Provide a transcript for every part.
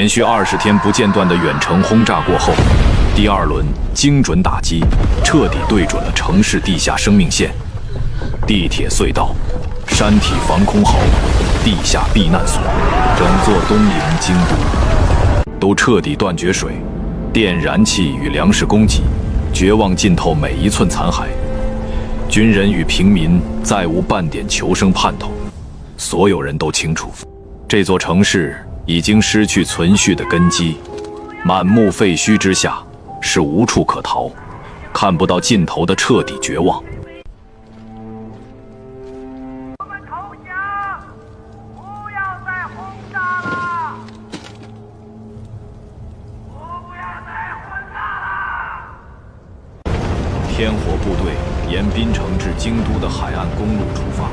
连续20天不间断的远程轰炸过后，第2轮精准打击彻底对准了城市地下生命线、地铁隧道、山体防空壕、地下避难所，整座东营京都都彻底断绝水电、燃气与粮食供给，绝望浸透每一寸残骸。军人与平民再无半点求生盼头，所有人都清楚，这座城市已经失去存续的根基，满目废墟之下是无处可逃，看不到尽头的彻底绝望。我们投降，不要再轰炸了！不要再轰炸了！天火部队沿滨城至京都的海岸公路出发，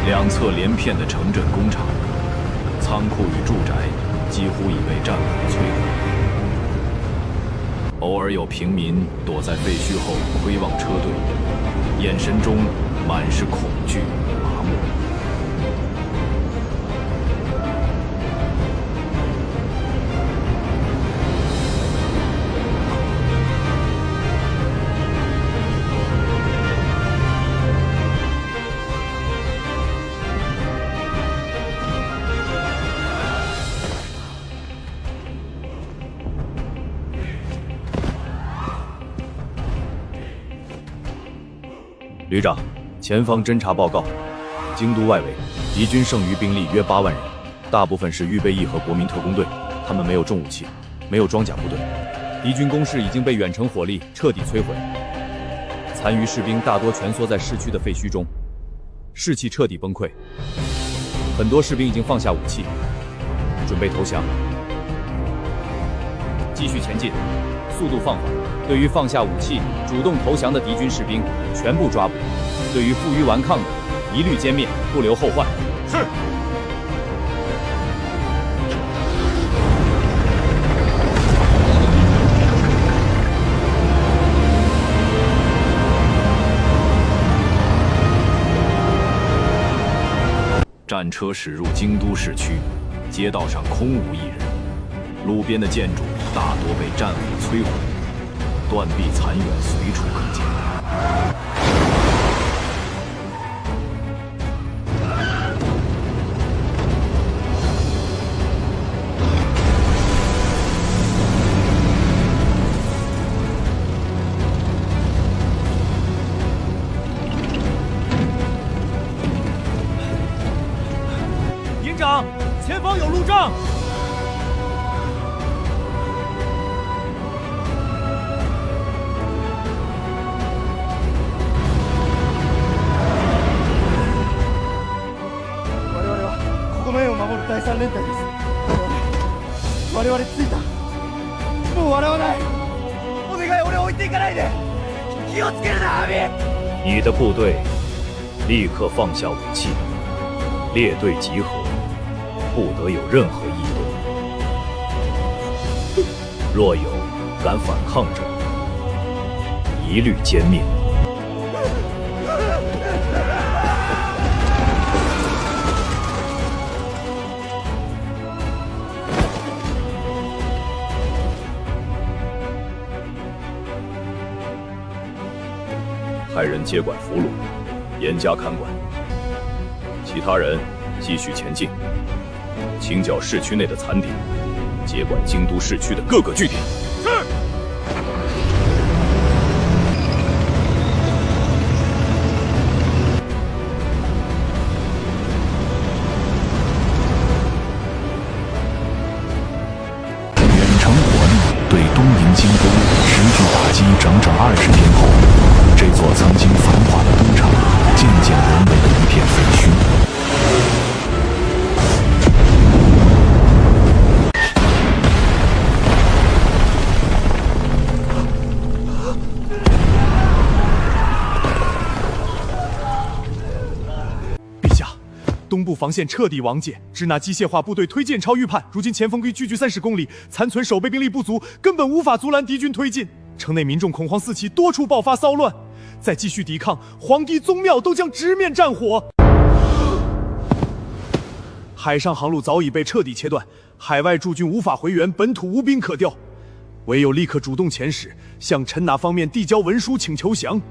两侧连片的城镇工厂、仓库与住宅几乎已被战火摧毁。偶尔有平民躲在废墟后窥望车队，眼神中满是恐惧与麻木。旅长，前方侦察报告，京都外围敌军剩余兵力约8万人，大部分是预备役和国民特工队，他们没有重武器，没有装甲部队。敌军工事已经被远程火力彻底摧毁，残余士兵大多蜷缩在市区的废墟中，士气彻底崩溃。很多士兵已经放下武器，准备投降。继续前进，速度放缓。对于放下武器、主动投降的敌军士兵，全部抓捕；对于负隅顽抗的，一律歼灭，不留后患。是。战车驶入京都市区，街道上空无一人，路边的建筑大多被战火摧毁。断壁残垣随处可见。营长，前方有路障。第3連隊です。我々着いた。もう笑わない。お願い、俺を置いていかないで。気をつけるな、アミ。你的部队立刻放下武器，列队集合，不得有任何异动。若有敢反抗者，一律歼灭。派人接管俘虏，严加看管。其他人继续前进，清剿市区内的残敌，接管京都市区的各个据点。是。远程火力对东营京都持续打击整整20天后，这座曾经繁华的东厂渐渐沦为了一片废墟。陛下，东部防线彻底瓦解，支那机械化部队推进超预判，如今前锋距30公里，残存守备兵力不足，根本无法阻拦敌军推进。城内民众恐慌四起，多处爆发骚乱。再继续抵抗，皇帝宗庙都将直面战火。海上航路早已被彻底切断，海外驻军无法回援，本土无兵可调，唯有立刻主动遣使，向陈哪方面递交文书请求降，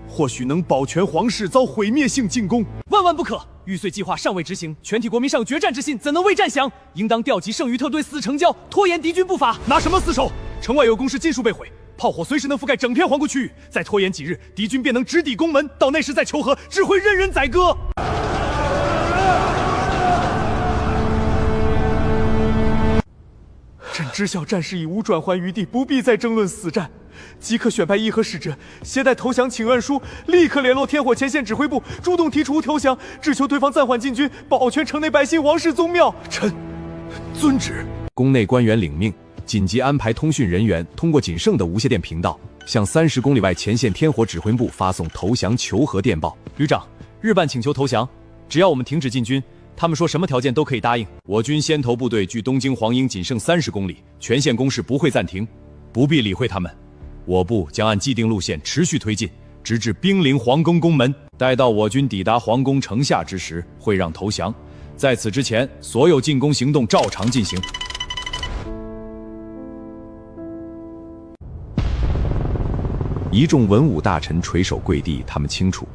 或许能保全皇室遭毁灭性进攻。万万不可！玉碎计划尚未执行，全体国民尚决战之心，怎能为战降？应当调集剩余特队四城郊，拖延敌军步伐。拿什么死守？城外有工事尽数被毁，炮火随时能覆盖整片皇姑区域，再拖延几日，敌军便能直抵宫门，到那时再求和，只会任人宰割。朕知晓战事已无转圜余地，不必再争论死战，即刻选派议和使者，携带投降请愿书，立刻联络天火前线指挥部，主动提出投降，只求对方暂缓进军，保全城内百姓、王室宗庙。臣遵旨。宫内官员领命，紧急安排通讯人员通过仅剩的无线电频道，向30公里外前线天火指挥部发送投降求和电报。旅长，日办请求投降，只要我们停止进军，他们说什么条件都可以答应。我军先头部队距东京黄营仅剩30公里，全线攻势不会暂停，不必理会他们。我部将按既定路线持续推进，直至兵临皇宫宫门。待到我军抵达皇宫城下之时，会让投降。在此之前，所有进攻行动照常进行。一众文武大臣垂手跪地，他们清楚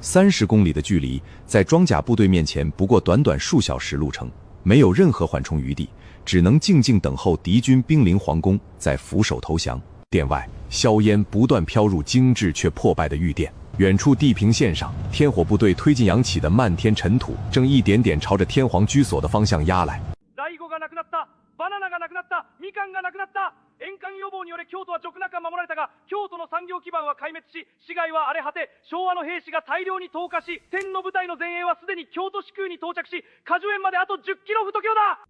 ，30公里的距离，在装甲部队面前不过短短数小时路程，没有任何缓冲余地，只能静静等候敌军兵临皇宫，再俯首投降。殿外，硝烟不断飘入精致却破败的御殿。远处地平线上，天火部队推进扬起的漫天尘土，正一点点朝着天皇居所的方向压来。大悟がなくなった、バナナがなくなった、みかんがなくなった。沿岸予防により京都は賊なく守られたが、京都の産業基盤は壊滅し、市街は荒れ果て、昭和の兵士が大量に投下し、天の部隊の前衛はすでに京都市空に到着し、果樹園まであと10キロ太強だ。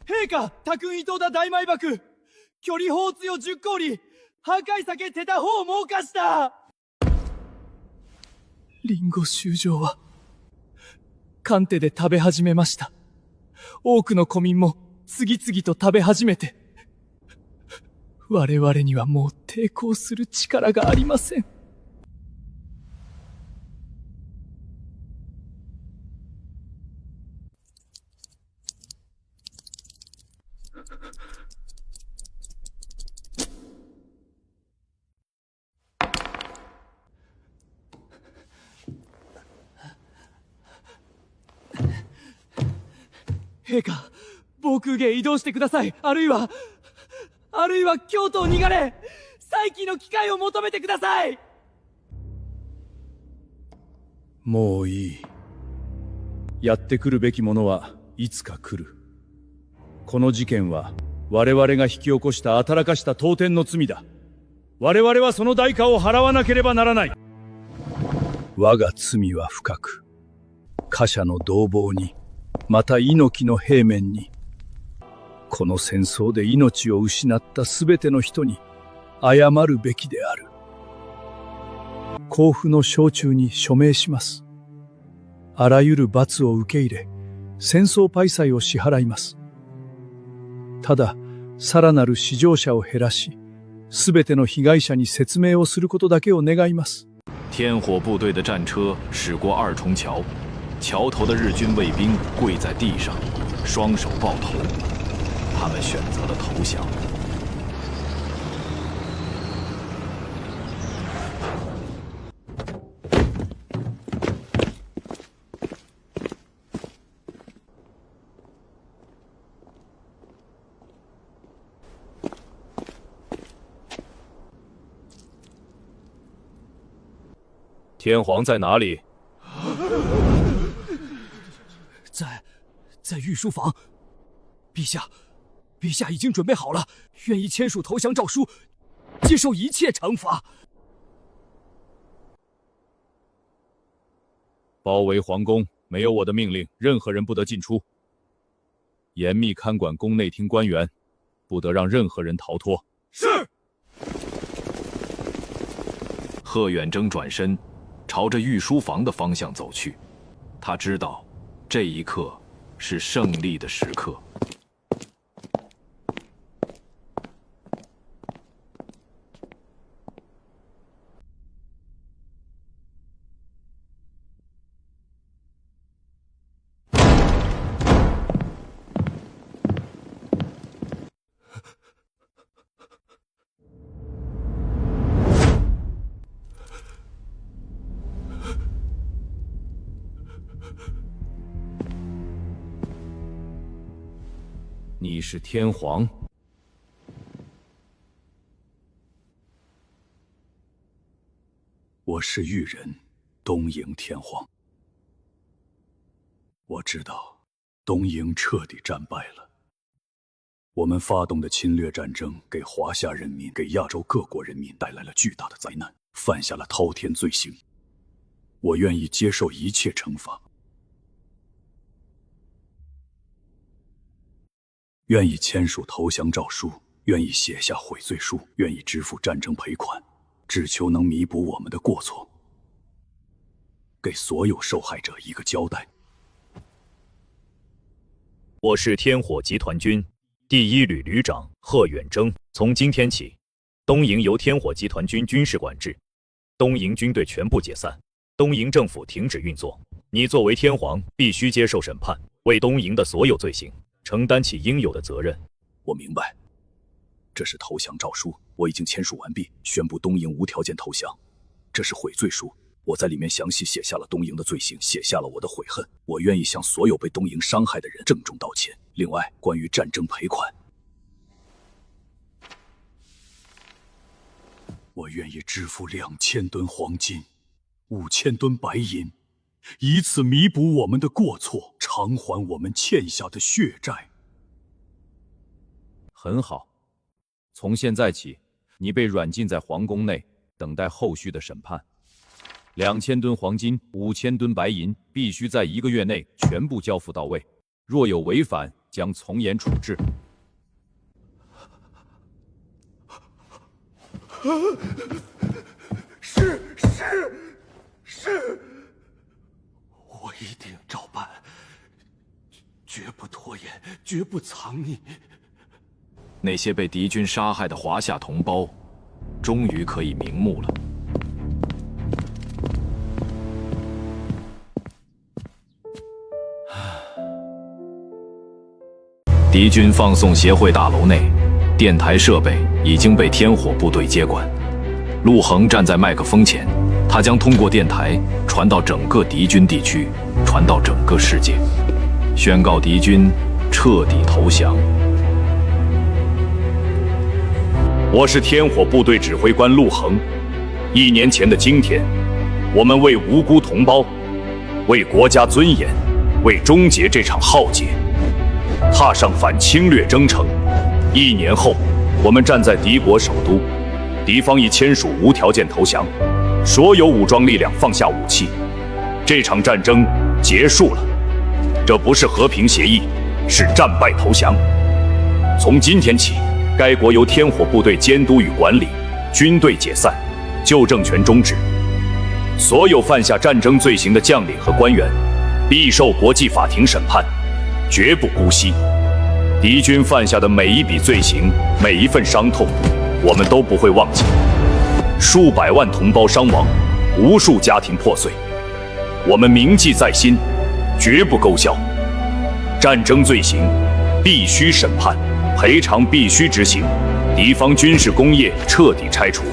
陛下、他軍伊藤田大埋幕、距離砲強10公里、破壊避け手他砲猛化した。リンゴ衆生は官邸で食べ始めました。多くの古民も次々と食べ始めて、我々にはもう抵抗する力がありません。陛下、防空芸移動してください。あるいは京都を逃がれ、再起の機会を求めてください。もういい。やってくるべきものはいつか来る。この事件は我々が引き起こした働かした当店の罪だ。我々はその代価を払わなければならない。我が罪は深く、貨車の同胞に、また猪木の平面に、この戦争で命を失ったすべての人に謝るべきである。甲府の召集に署名します。あらゆる罰を受け入れ、戦争敗債を支払います。ただ、さらなる死傷者を減らし、すべての被害者に説明をすることだけを願います。天火部队的战车驶过2重桥，桥头的日军卫兵跪在地上，双手抱头，他们选择了投降。天皇在哪里？在御书房。陛下已经准备好了，愿意签署投降诏书，接受一切惩罚。包围皇宫，没有我的命令，任何人不得进出。严密看管宫内厅官员，不得让任何人逃脱。是。贺远征转身，朝着御书房的方向走去。他知道，这一刻是胜利的时刻。你是天皇？我是裕人，东瀛天皇。我知道，东瀛彻底战败了。我们发动的侵略战争，给华夏人民、给亚洲各国人民带来了巨大的灾难，犯下了滔天罪行。我愿意接受一切惩罚，愿意签署投降诏书，愿意写下悔罪书，愿意支付战争赔款，只求能弥补我们的过错，给所有受害者一个交代。我是天火集团军第1旅旅长贺远征。从今天起，东瀛由天火集团军军事管制，东瀛军队全部解散，东瀛政府停止运作。你作为天皇，必须接受审判，为东瀛的所有罪行承担起应有的责任。我明白，这是投降诏书，我已经签署完毕，宣布东瀛无条件投降。这是悔罪书，我在里面详细写下了东瀛的罪行，写下了我的悔恨。我愿意向所有被东瀛伤害的人郑重道歉。另外，关于战争赔款，我愿意支付2000吨黄金、5000吨白银，以此弥补我们的过错，偿还我们欠下的血债。很好，从现在起，你被软禁在皇宫内，等待后续的审判。2000吨黄金、5000吨白银必须在1个月内全部交付到位，若有违反，将从严处置。是，我一定照办，绝不拖延，绝不藏匿。那些被敌军杀害的华夏同胞，终于可以瞑目了。敌军放送协会大楼内，电台设备已经被天火部队接管。陆恒站在麦克风前，他将通过电台传到整个敌军地区，传到整个世界，宣告敌军彻底投降。我是天火部队指挥官陆恒。1年前的今天，我们为无辜同胞、为国家尊严、为终结这场浩劫，踏上反侵略征程。1年后，我们站在敌国首都，敌方已签署无条件投降，所有武装力量放下武器，这场战争结束了。这不是和平协议，是战败投降。从今天起，该国由天火部队监督与管理，军队解散，旧政权终止。所有犯下战争罪行的将领和官员，必受国际法庭审判，绝不姑息。敌军犯下的每一笔罪行，每一份伤痛，我们都不会忘记。数百万同胞伤亡，无数家庭破碎，我们铭记在心，绝不勾销。战争罪行必须审判，赔偿必须执行，敌方军事工业彻底拆除，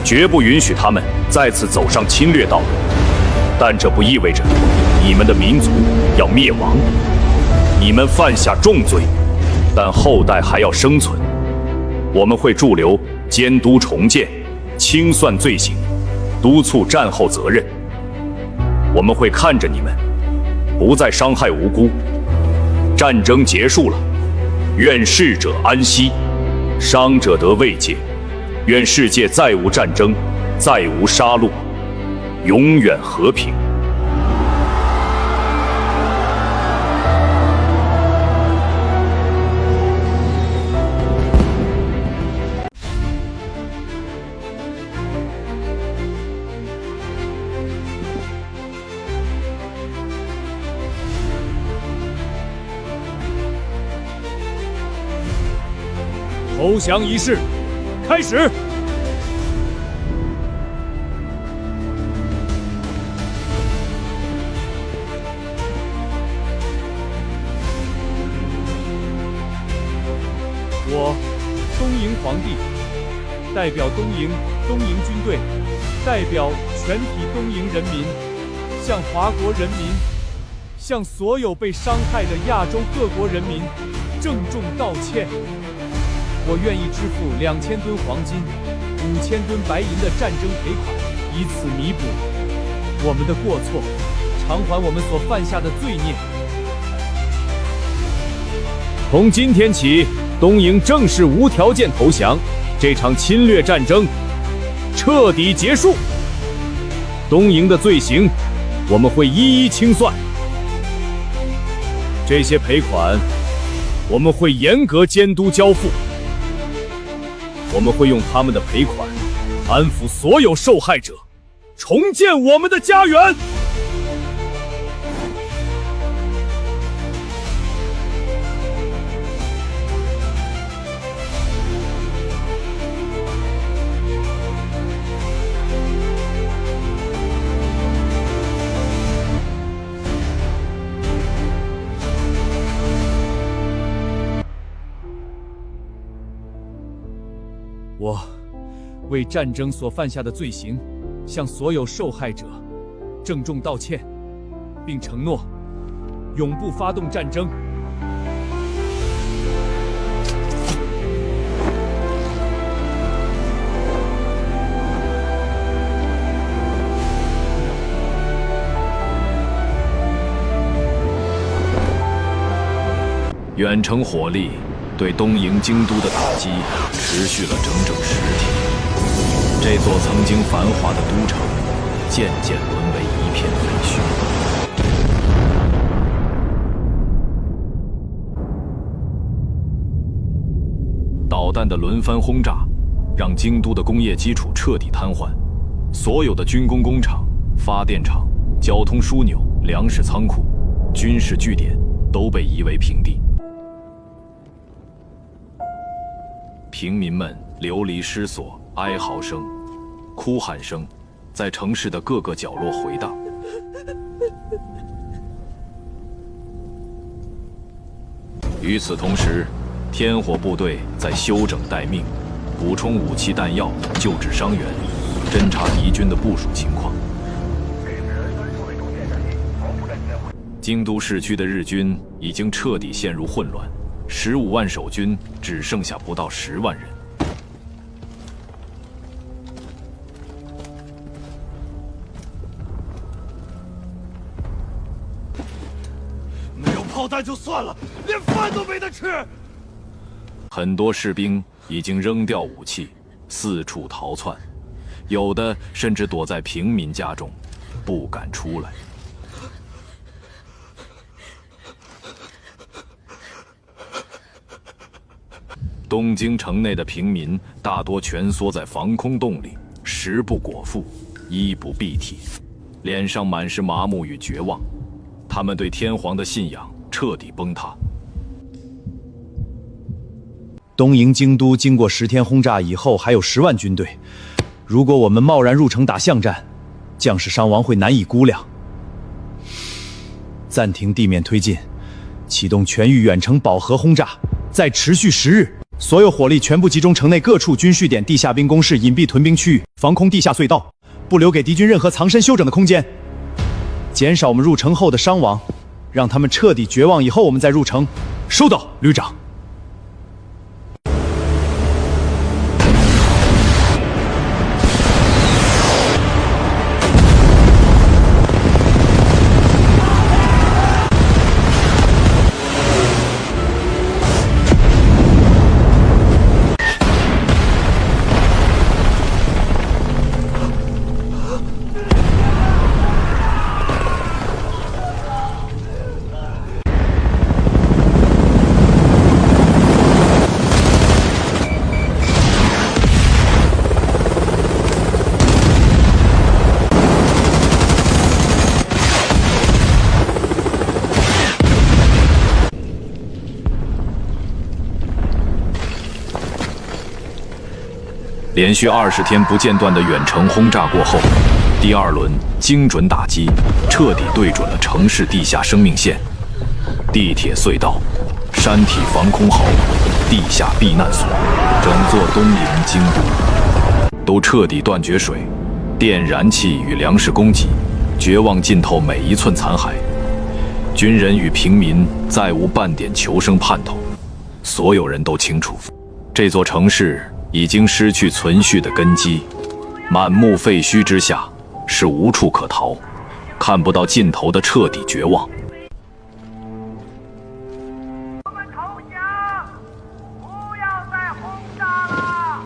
绝不允许他们再次走上侵略道路。但这不意味着你们的民族要灭亡。你们犯下重罪，但后代还要生存。我们会驻留、监督重建、清算罪行，督促战后责任。我们会看着你们，不再伤害无辜。战争结束了，愿逝者安息，伤者得慰藉。愿世界再无战争，再无杀戮，永远和平。投降仪式开始。我，东瀛皇帝，代表东瀛军队，代表全体东瀛人民，向华国人民，向所有被伤害的亚洲各国人民郑重道歉。我愿意支付2000吨黄金、5000吨白银的战争赔款，以此弥补我们的过错，偿还我们所犯下的罪孽。从今天起，东瀛正式无条件投降，这场侵略战争彻底结束。东瀛的罪行，我们会一一清算。这些赔款，我们会严格监督交付。我们会用他们的赔款，安抚所有受害者，重建我们的家园。我为战争所犯下的罪行，向所有受害者郑重道歉，并承诺永不发动战争。远程火力对东瀛京都的打击持续了整整10天，这座曾经繁华的都城渐渐沦为一片废墟。导弹的轮番轰炸，让京都的工业基础彻底瘫痪，所有的军工工厂、发电厂、交通枢纽、粮食仓库、军事据点都被夷为平地。平民们流离失所，哀嚎声、哭喊声在城市的各个角落回荡。与此同时，天火部队在休整待命，补充武器弹药，救治伤员，侦察敌军的部署情况。京都市区的日军已经彻底陷入混乱，15万守军只剩下不到10万人。没有炮弹就算了，连饭都没得吃。很多士兵已经扔掉武器，四处逃窜，有的甚至躲在平民家中，不敢出来。东京城内的平民大多蜷缩在防空洞里，食不果腹，衣不蔽体，脸上满是麻木与绝望。他们对天皇的信仰彻底崩塌。东瀛京都经过10天轰炸以后，还有10万军队。如果我们贸然入城打巷战，将士伤亡会难以估量。暂停地面推进，启动全域远程饱和轰炸，再持续10日。所有火力全部集中城内各处军序点、地下兵工室、隐蔽屯兵区域，防空地下隧道，不留给敌军任何藏身休整的空间，减少我们入城后的伤亡，让他们彻底绝望以后，我们再入城。收到，旅长。连续20天不间断的远程轰炸过后，第2轮精准打击彻底对准了城市地下生命线、地铁隧道、山体防空壕、地下避难所，整座东瀛京都都彻底断绝水、电、燃气与粮食供给，绝望浸透每一寸残骸。军人与平民再无半点求生盼头，所有人都清楚，这座城市已经失去存续的根基，满目废墟之下是无处可逃，看不到尽头的彻底绝望。我们投降，不要再轰炸了！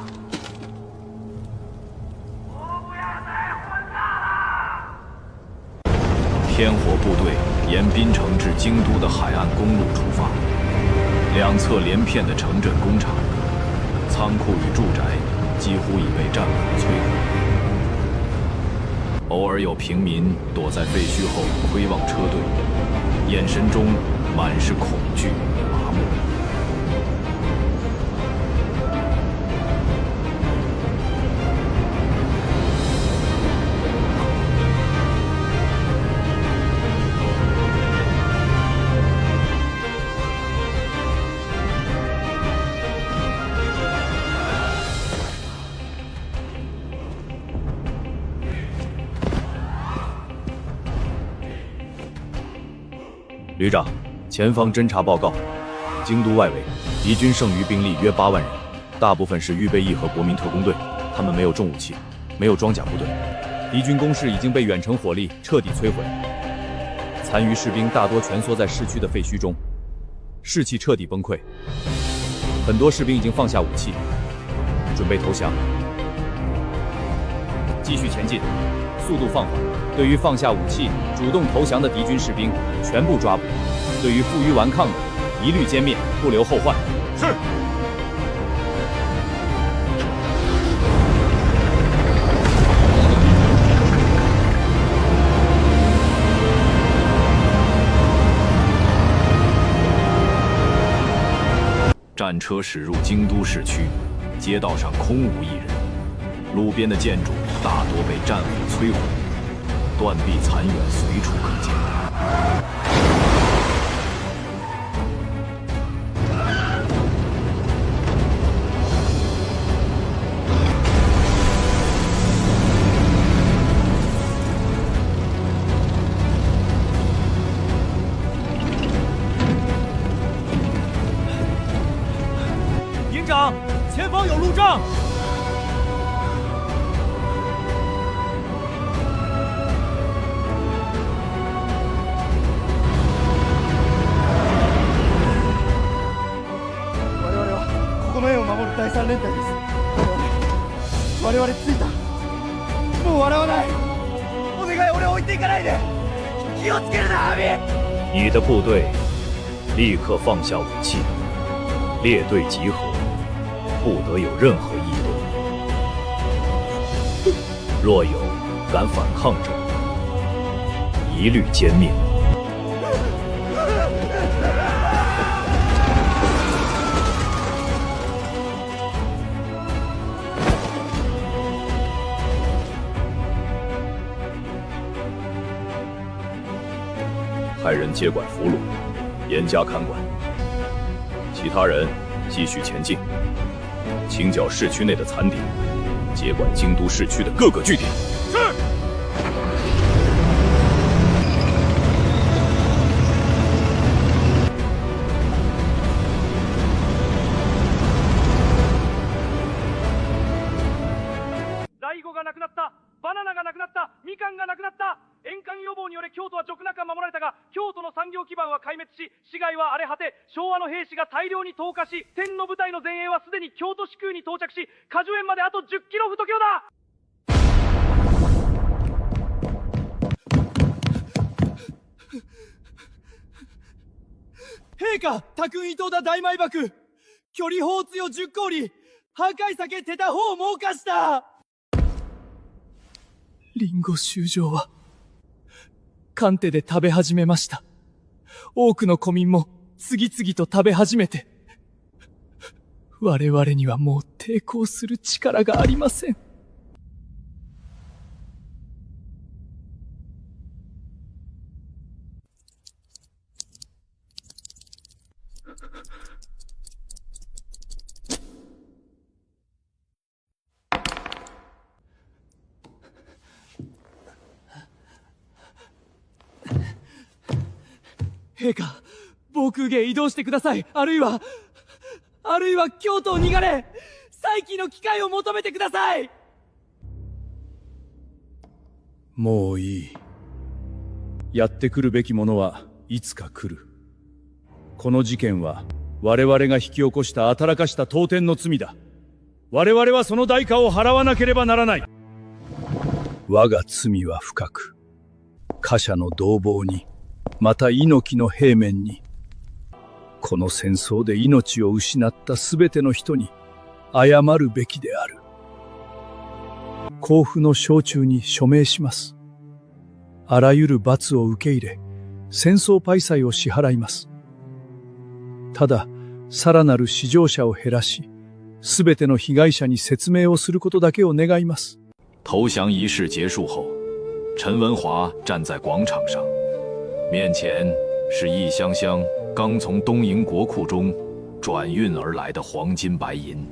不要再轰炸了！天火部队沿滨城至京都的海岸公路出发，两侧连片的城镇工厂、仓库与住宅几乎已被战火摧毁。偶尔有平民躲在废墟后窥望车队，眼神中满是恐惧与麻木。旅长，前方侦察报告：京都外围，敌军剩余兵力约8万人，大部分是预备役和国民特工队，他们没有重武器，没有装甲部队。敌军工事已经被远程火力彻底摧毁，残余士兵大多蜷缩在市区的废墟中，士气彻底崩溃。很多士兵已经放下武器，准备投降。继续前进，速度放缓。对于放下武器、主动投降的敌军士兵，全部抓捕；对于负隅顽抗的，一律歼灭，不留后患。是。战车驶入京都市区，街道上空无一人，路边的建筑大多被战火摧毁，断壁残垣随处可见。营长，前方有路障。この円を守る第3連隊です。我々着いた。もう笑わない。お願い、俺を置いていかないで。気をつけるな、アミ。你的部队立刻放下武器，列队集合，不得有任何异动。若有敢反抗者，一律歼灭。派人接管俘虏，严加看管。其他人继续前进，清剿市区内的残敌，接管京都市区的各个据点。是。ライゴがなくなった、バナナがなくなった、みかんがなくなった。沿艦予防により京都は直中守られたが、京都の産業基盤は壊滅し、市街は荒れ果て、昭和の兵士が大量に投下し、天の部隊の前衛はすでに京都市空に到着し、果樹園まであと10キロ太強だ。陛下、特運伊藤田大埋爆、距離砲強10公里、破壊避け手打砲猛化した。リンゴ衆生はカンテで食べ始めました。多くの古民も次々と食べ始めて、我々にはもう抵抗する力がありません。陛下、防空芸移動してください。あるいはあるいは京都を逃がれ、再起の機会を求めてください。もういい。やってくるべきものはいつか来る。この事件は我々が引き起こした働かした当店の罪だ。我々はその代価を払わなければならない。我が罪は深く、貨車の同胞に、また猪木の平面に、この戦争で命を失ったすべての人に謝るべきである。甲府の省中に署名します。あらゆる罰を受け入れ、戦争敗債を支払います。ただ、さらなる死傷者を減らし、すべての被害者に説明をすることだけを願います。投降仪式结束后，陈文华站在广场上，面前是一箱箱刚从东瀛国库中转运而来的黄金白银，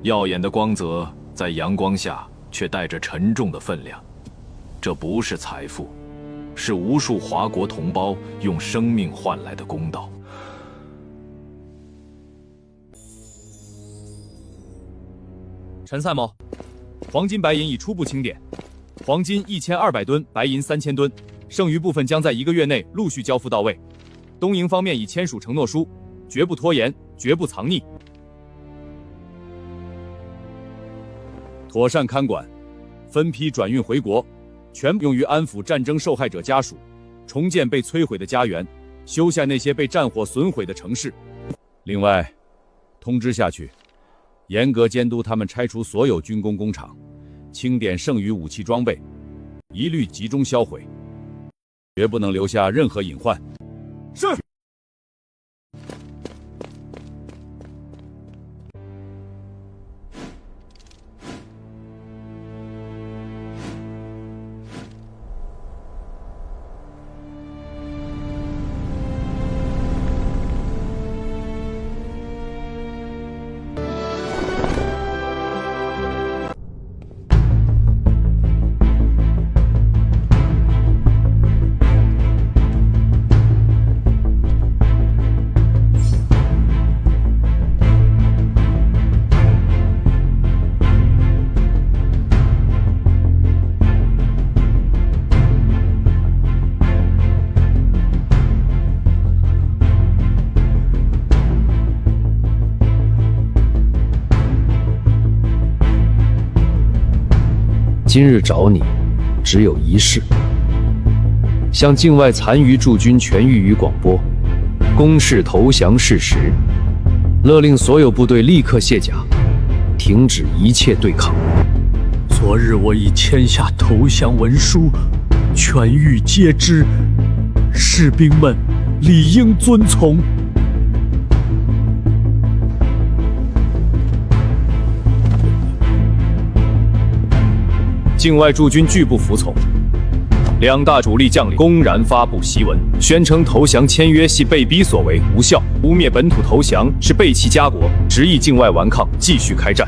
耀眼的光泽在阳光下却带着沉重的分量。这不是财富，是无数华国同胞用生命换来的公道。陈参谋，黄金白银已初步清点，黄金1200吨，白银3000吨，剩余部分将在1个月内陆续交付到位。东瀛方面已签署承诺书，绝不拖延，绝不藏匿，妥善看管，分批转运回国，全部用于安抚战争受害者家属，重建被摧毁的家园，修缮那些被战火损毁的城市。另外，通知下去，严格监督他们拆除所有军工工厂，清点剩余武器装备，一律集中销毁，绝不能留下任何隐患。是。今日找你，只有一事：向境外残余驻军全域语广播，公示投降事实，勒令所有部队立刻卸甲，停止一切对抗。昨日我已签下投降文书，全域皆知，士兵们理应遵从。境外驻军拒不服从，2大主力将领公然发布檄文，宣称投降签约系被逼所为，无效，污蔑本土投降是背弃家国，执意境外顽抗，继续开战。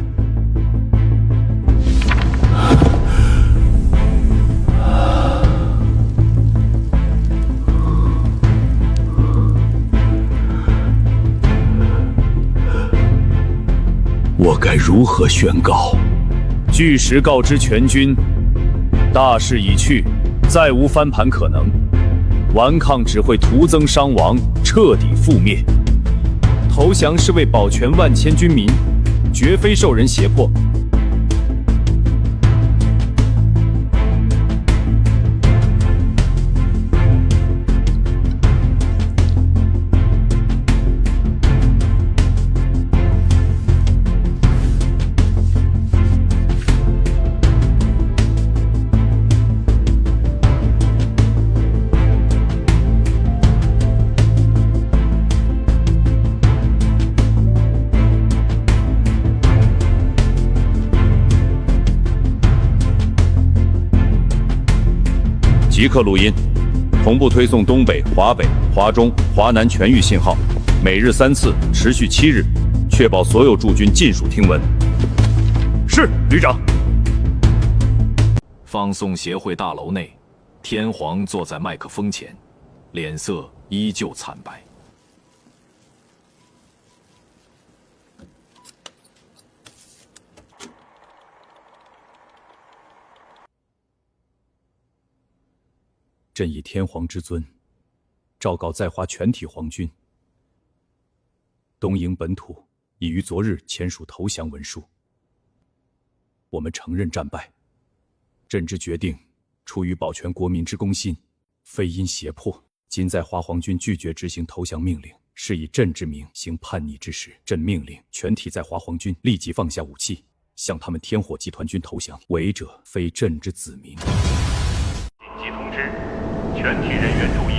我该如何宣告？据实告知全军，大势已去，再无翻盘可能，顽抗只会徒增伤亡，彻底覆灭。投降是为保全万千军民，绝非受人胁迫。即刻录音，同步推送东北、华北、华中、华南全域信号，每日3次，持续7日，确保所有驻军尽数听闻。是，旅长。放送协会大楼内，天皇坐在麦克风前，脸色依旧惨白。朕以天皇之尊，诏告在华全体皇军，东瀛本土已于昨日签署投降文书。我们承认战败，朕之决定出于保全国民之公心，非因胁迫。今在华皇军拒绝执行投降命令，是以朕之名行叛逆之事。朕命令全体在华皇军立即放下武器，向他们天火集团军投降。违者非朕之子民。紧急通知，全体人员注意，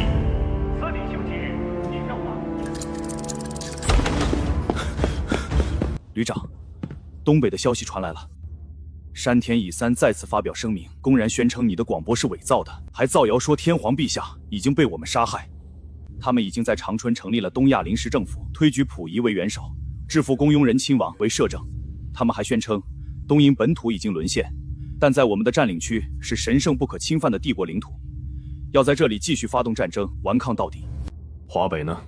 此地休息日已消化。旅长，东北的消息传来了。山田乙三再次发表声明，公然宣称你的广播是伪造的，还造谣说天皇陛下已经被我们杀害。他们已经在长春成立了东亚临时政府，推举溥仪为元首，制服公庸人亲王为摄政。他们还宣称东瀛本土已经沦陷，但在我们的占领区是神圣不可侵犯的帝国领土，要在这里继续发动战争，顽抗到底。华北呢？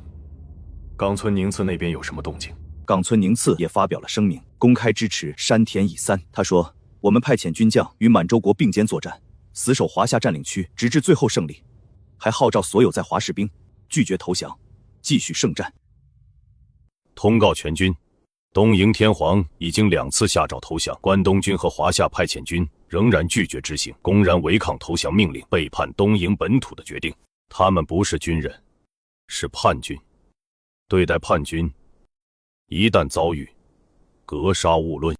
冈村宁次那边有什么动静？冈村宁次也发表了声明，公开支持山田乙三。他说，我们派遣军将与满洲国并肩作战，死守华夏占领区，直至最后胜利。还号召所有在华士兵拒绝投降，继续圣战。通告全军，东瀛天皇已经2次下诏投降，关东军和华夏派遣军仍然拒绝执行，公然违抗投降命令，背叛东瀛本土的决定。他们不是军人，是叛军。对待叛军，一旦遭遇，格杀勿论。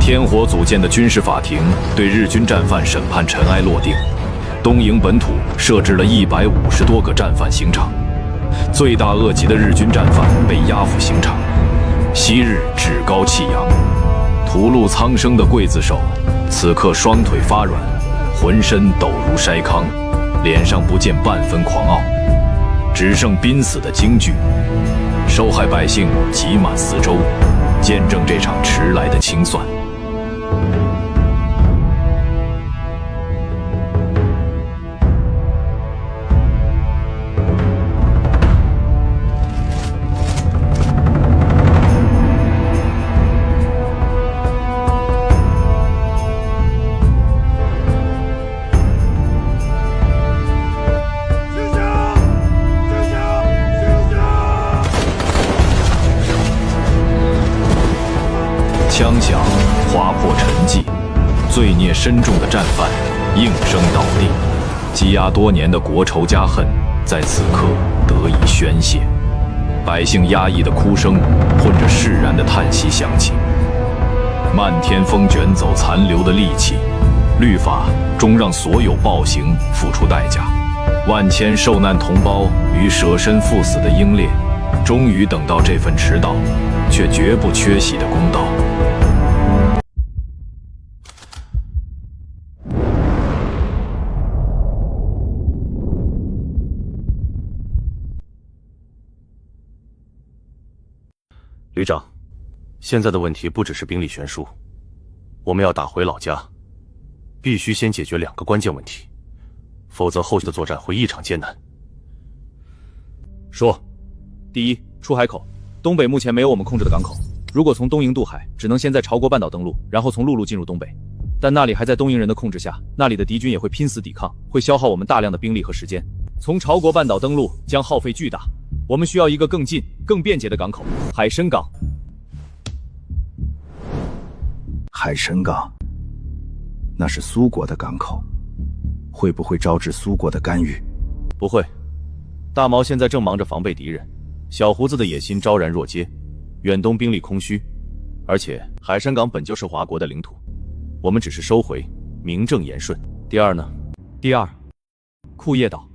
天火组建的军事法庭对日军战犯审判尘埃落定，东瀛本土设置了150多个战犯刑场，罪大恶极的日军战犯被押赴刑场。昔日趾高气扬、屠戮苍生的刽子手，此刻双腿发软，浑身抖如筛糠，脸上不见半分狂傲，只剩濒死的惊惧。受害百姓挤满四周，见证这场迟来的清算。枪响划破沉寂，罪孽深重的战犯应声倒地，积压多年的国仇家恨在此刻得以宣泄。百姓压抑的哭声混着释然的叹息响起。漫天风卷走残留的戾气，律法终让所有暴行付出代价。万千受难同胞与舍身赴死的英烈，终于等到这份迟到却绝不缺席的公道。旅长，现在的问题不只是兵力悬殊，我们要打回老家，必须先解决2个关键问题，否则后续的作战会异常艰难。说，第一，出海口，东北目前没有我们控制的港口，如果从东瀛渡海，只能先在朝国半岛登陆，然后从陆路进入东北。但那里还在东瀛人的控制下，那里的敌军也会拼死抵抗，会消耗我们大量的兵力和时间。从朝国半岛登陆将耗费巨大，我们需要一个更近、更便捷的港口——海参港。海参港，那是苏国的港口，会不会招致苏国的干预？不会，大毛现在正忙着防备敌人，小胡子的野心昭然若揭，远东兵力空虚，而且海参港本就是华国的领土，我们只是收回，名正言顺。第二呢？第二，库页岛。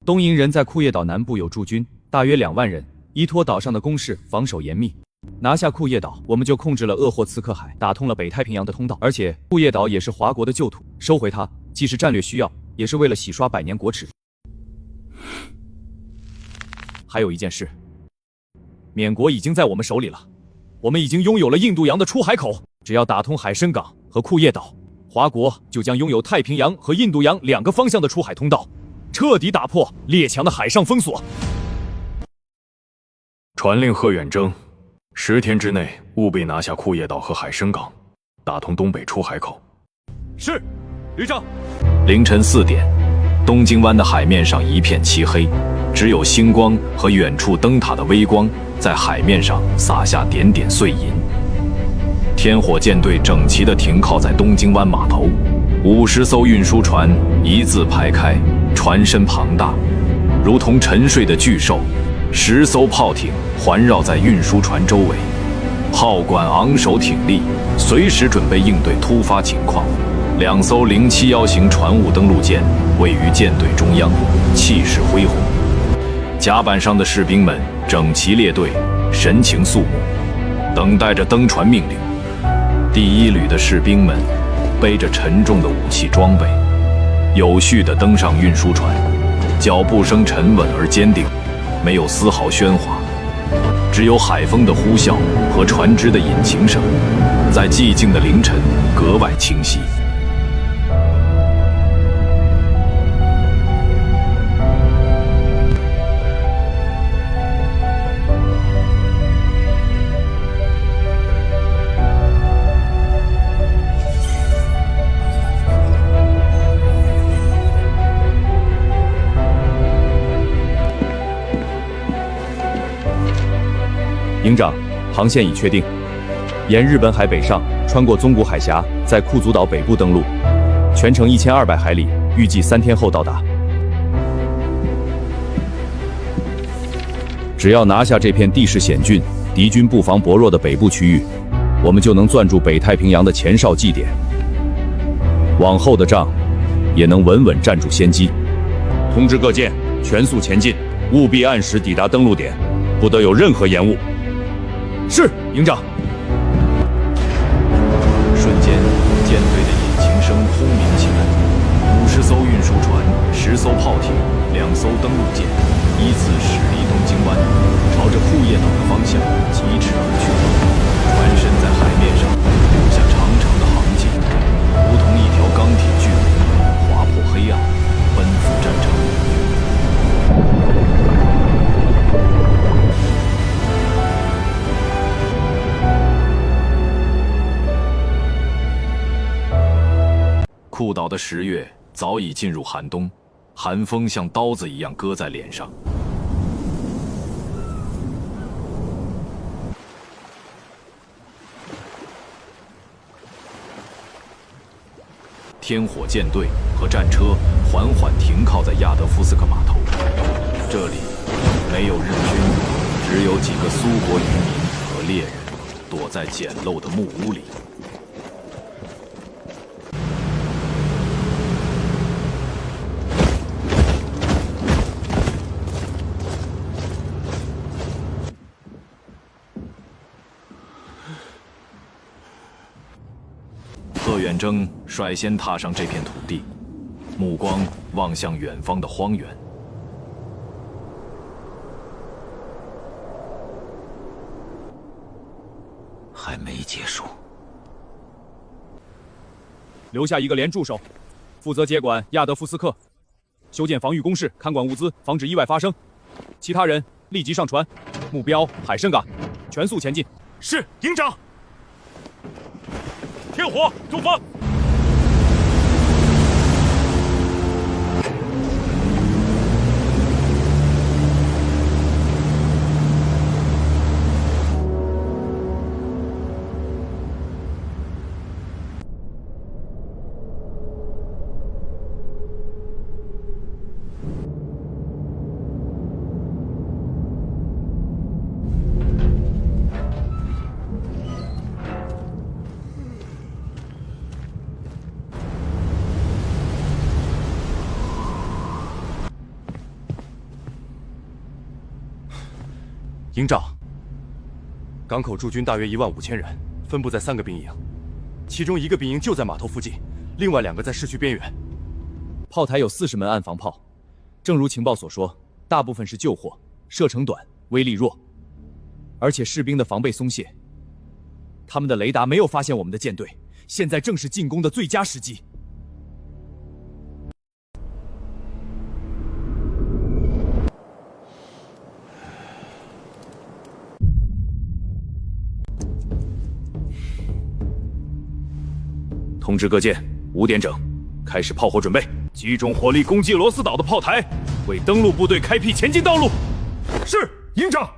东瀛人在库页岛南部有驻军，大约2万人，依托岛上的工事，防守严密。拿下库页岛，我们就控制了鄂霍次克海，打通了北太平洋的通道。而且库页岛也是华国的旧土，收回它既是战略需要，也是为了洗刷100年国耻。还有一件事，缅国已经在我们手里了，我们已经拥有了印度洋的出海口。只要打通海参港和库页岛，华国就将拥有太平洋和印度洋2个方向的出海通道，彻底打破列强的海上封锁。传令贺远征，10天之内务必拿下库页岛和海参港，打通东北出海口。是，旅长。凌晨4点，东京湾的海面上一片漆黑，只有星光和远处灯塔的微光在海面上洒下点点碎银。天火舰队整齐地停靠在东京湾码头，50艘运输船一字排开，船身庞大，如同沉睡的巨兽。10艘炮艇环绕在运输船周围，炮管昂首挺立，随时准备应对突发情况。2艘0710型船坞登陆舰位于舰队中央，气势恢宏。甲板上的士兵们整齐列队，神情肃穆，等待着登船命令。第1旅的士兵们背着沉重的武器装备，有序地登上运输船，脚步声沉稳而坚定，没有丝毫喧哗，只有海风的呼啸和船只的引擎声，在寂静的凌晨格外清晰。营长，航线已确定，沿日本海北上，穿过宗谷海峡，在库祖岛北部登陆，全程1200海里，预计3天后到达。只要拿下这片地势险峻、敌军布防薄弱的北部区域，我们就能攥住北太平洋的前哨据点，往后的仗也能稳稳站住先机。通知各舰全速前进，务必按时抵达登陆点，不得有任何延误。是，营长。瞬间，舰队的引擎声轰鸣起来，50艘运输船、10艘炮艇、2艘登陆舰依次驶离东京湾，朝着库页岛的方向疾驰而去。船身在海面上留下长长的航迹，如同一条钢铁巨龙，划破黑暗，奔赴战场。库岛的10月早已进入寒冬，寒风像刀子一样割在脸上。天火舰队和战车缓缓停靠在亚德夫斯克码头，这里没有日军，只有几个苏国渔民和猎人躲在简陋的木屋里。贺远征率先踏上这片土地，目光望向远方的荒原。还没结束。留下一个连助手，负责接管亚德夫斯克，修建防御工事，看管物资，防止意外发生。其他人立即上船，目标海参港，全速前进。是，营长。天火，出发！营长，港口驻军大约15000人，分布在3个兵营，其中1个兵营就在码头附近，另外2个在市区边缘。炮台有40门暗防炮，正如情报所说，大部分是旧货，射程短，威力弱，而且士兵的防备松懈，他们的雷达没有发现我们的舰队，现在正是进攻的最佳时机。通知各舰5点整开始炮火准备，集中火力攻击罗斯岛的炮台，为登陆部队开辟前进道路。是，营长。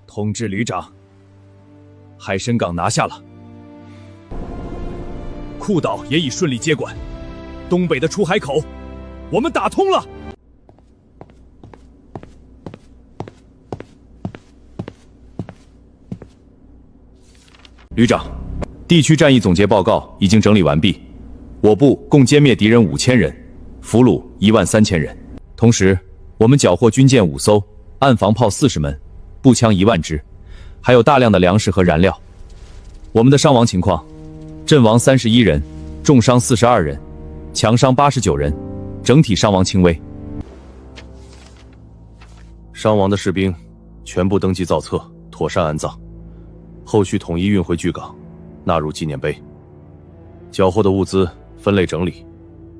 通知旅长，海参港拿下了，库岛也已顺利接管，东北的出海口我们打通了。旅长，地区战役总结报告已经整理完毕，我部共歼灭敌人5000人，俘虏13000人，同时我们缴获军舰5艘，岸防炮40门。步枪1万支，还有大量的粮食和燃料。我们的伤亡情况：阵亡31人，重伤42人，强伤89人，整体伤亡轻微。伤亡的士兵全部登记造册，妥善安葬，后续统一运回巨港，纳入纪念碑。缴获的物资分类整理，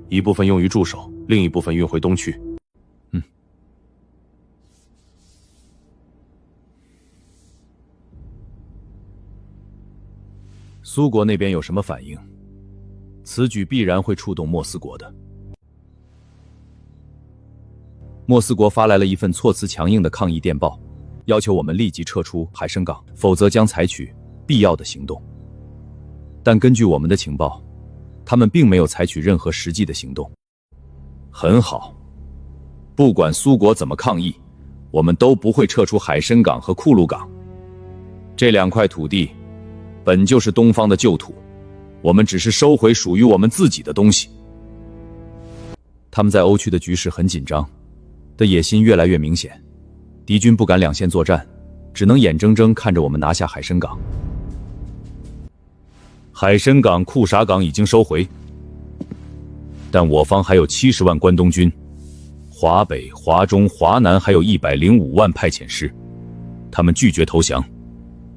一部分用于驻守，另一部分运回东区。苏国那边有什么反应？此举必然会触动莫斯国的。莫斯国发来了一份措辞强硬的抗议电报，要求我们立即撤出海参港，否则将采取必要的行动。但根据我们的情报，他们并没有采取任何实际的行动。很好，不管苏国怎么抗议，我们都不会撤出海参港和库鲁港。这2块土地本就是东方的旧土，我们只是收回属于我们自己的东西。他们在欧区的局势很紧张，的野心越来越明显，敌军不敢两线作战，只能眼睁睁看着我们拿下海参港。海参港、库傻港已经收回，但我方还有70万关东军，华北、华中、华南还有105万派遣师，他们拒绝投降，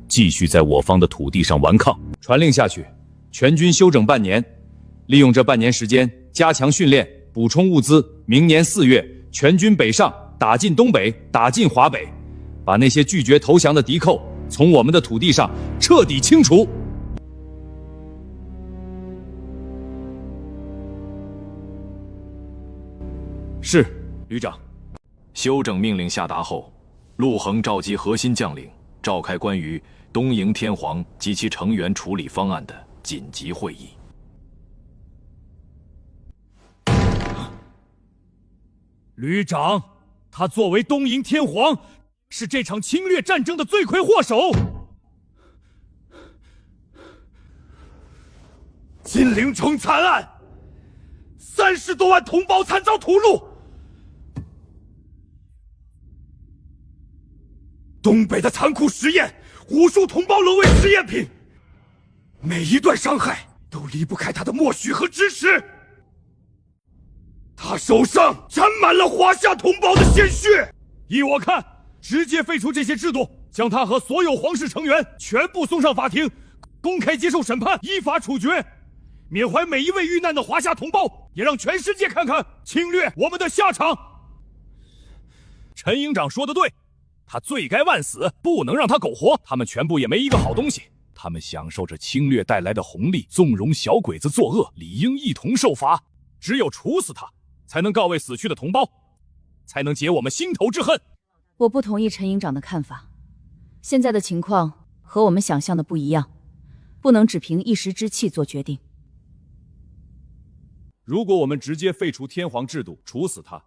继续在我方的土地上顽抗。传令下去，全军休整半年，利用这半年时间加强训练，补充物资。明年4月，全军北上，打进东北，打进华北，把那些拒绝投降的敌寇从我们的土地上彻底清除。是，旅长。休整命令下达后，陆衡召集核心将领，召开关于东瀛天皇及其成员处理方案的紧急会议。旅长，他作为东瀛天皇，是这场侵略战争的罪魁祸首。金陵城惨案，30多万同胞惨遭屠戮，东北的残酷实验，无数同胞沦为实验品，每一段伤害都离不开他的默许和支持。他手上沾满了华夏同胞的鲜血。依我看，直接废除这些制度，将他和所有皇室成员全部送上法庭，公开接受审判，依法处决，缅怀每一位遇难的华夏同胞，也让全世界看看侵略我们的下场。陈营长说的对，他罪该万死，不能让他苟活。他们全部也没一个好东西，他们享受着侵略带来的红利，纵容小鬼子作恶，理应一同受罚。只有处死他，才能告慰死去的同胞，才能解我们心头之恨。我不同意陈营长的看法，现在的情况和我们想象的不一样，不能只凭一时之气做决定。如果我们直接废除天皇制度，处死他，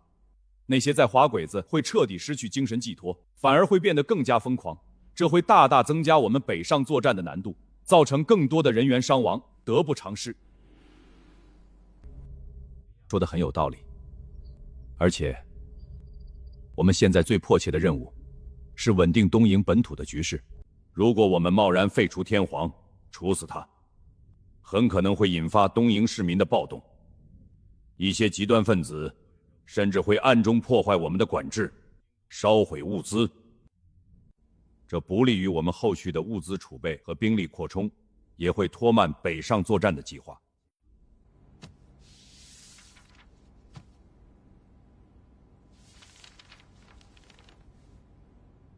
那些在华鬼子会彻底失去精神寄托，反而会变得更加疯狂，这会大大增加我们北上作战的难度，造成更多的人员伤亡，得不偿失。说得很有道理，而且我们现在最迫切的任务是稳定东瀛本土的局势。如果我们贸然废除天皇，处死他，很可能会引发东瀛市民的暴动，一些极端分子甚至会暗中破坏我们的管制，烧毁物资，这不利于我们后续的物资储备和兵力扩充，也会拖慢北上作战的计划。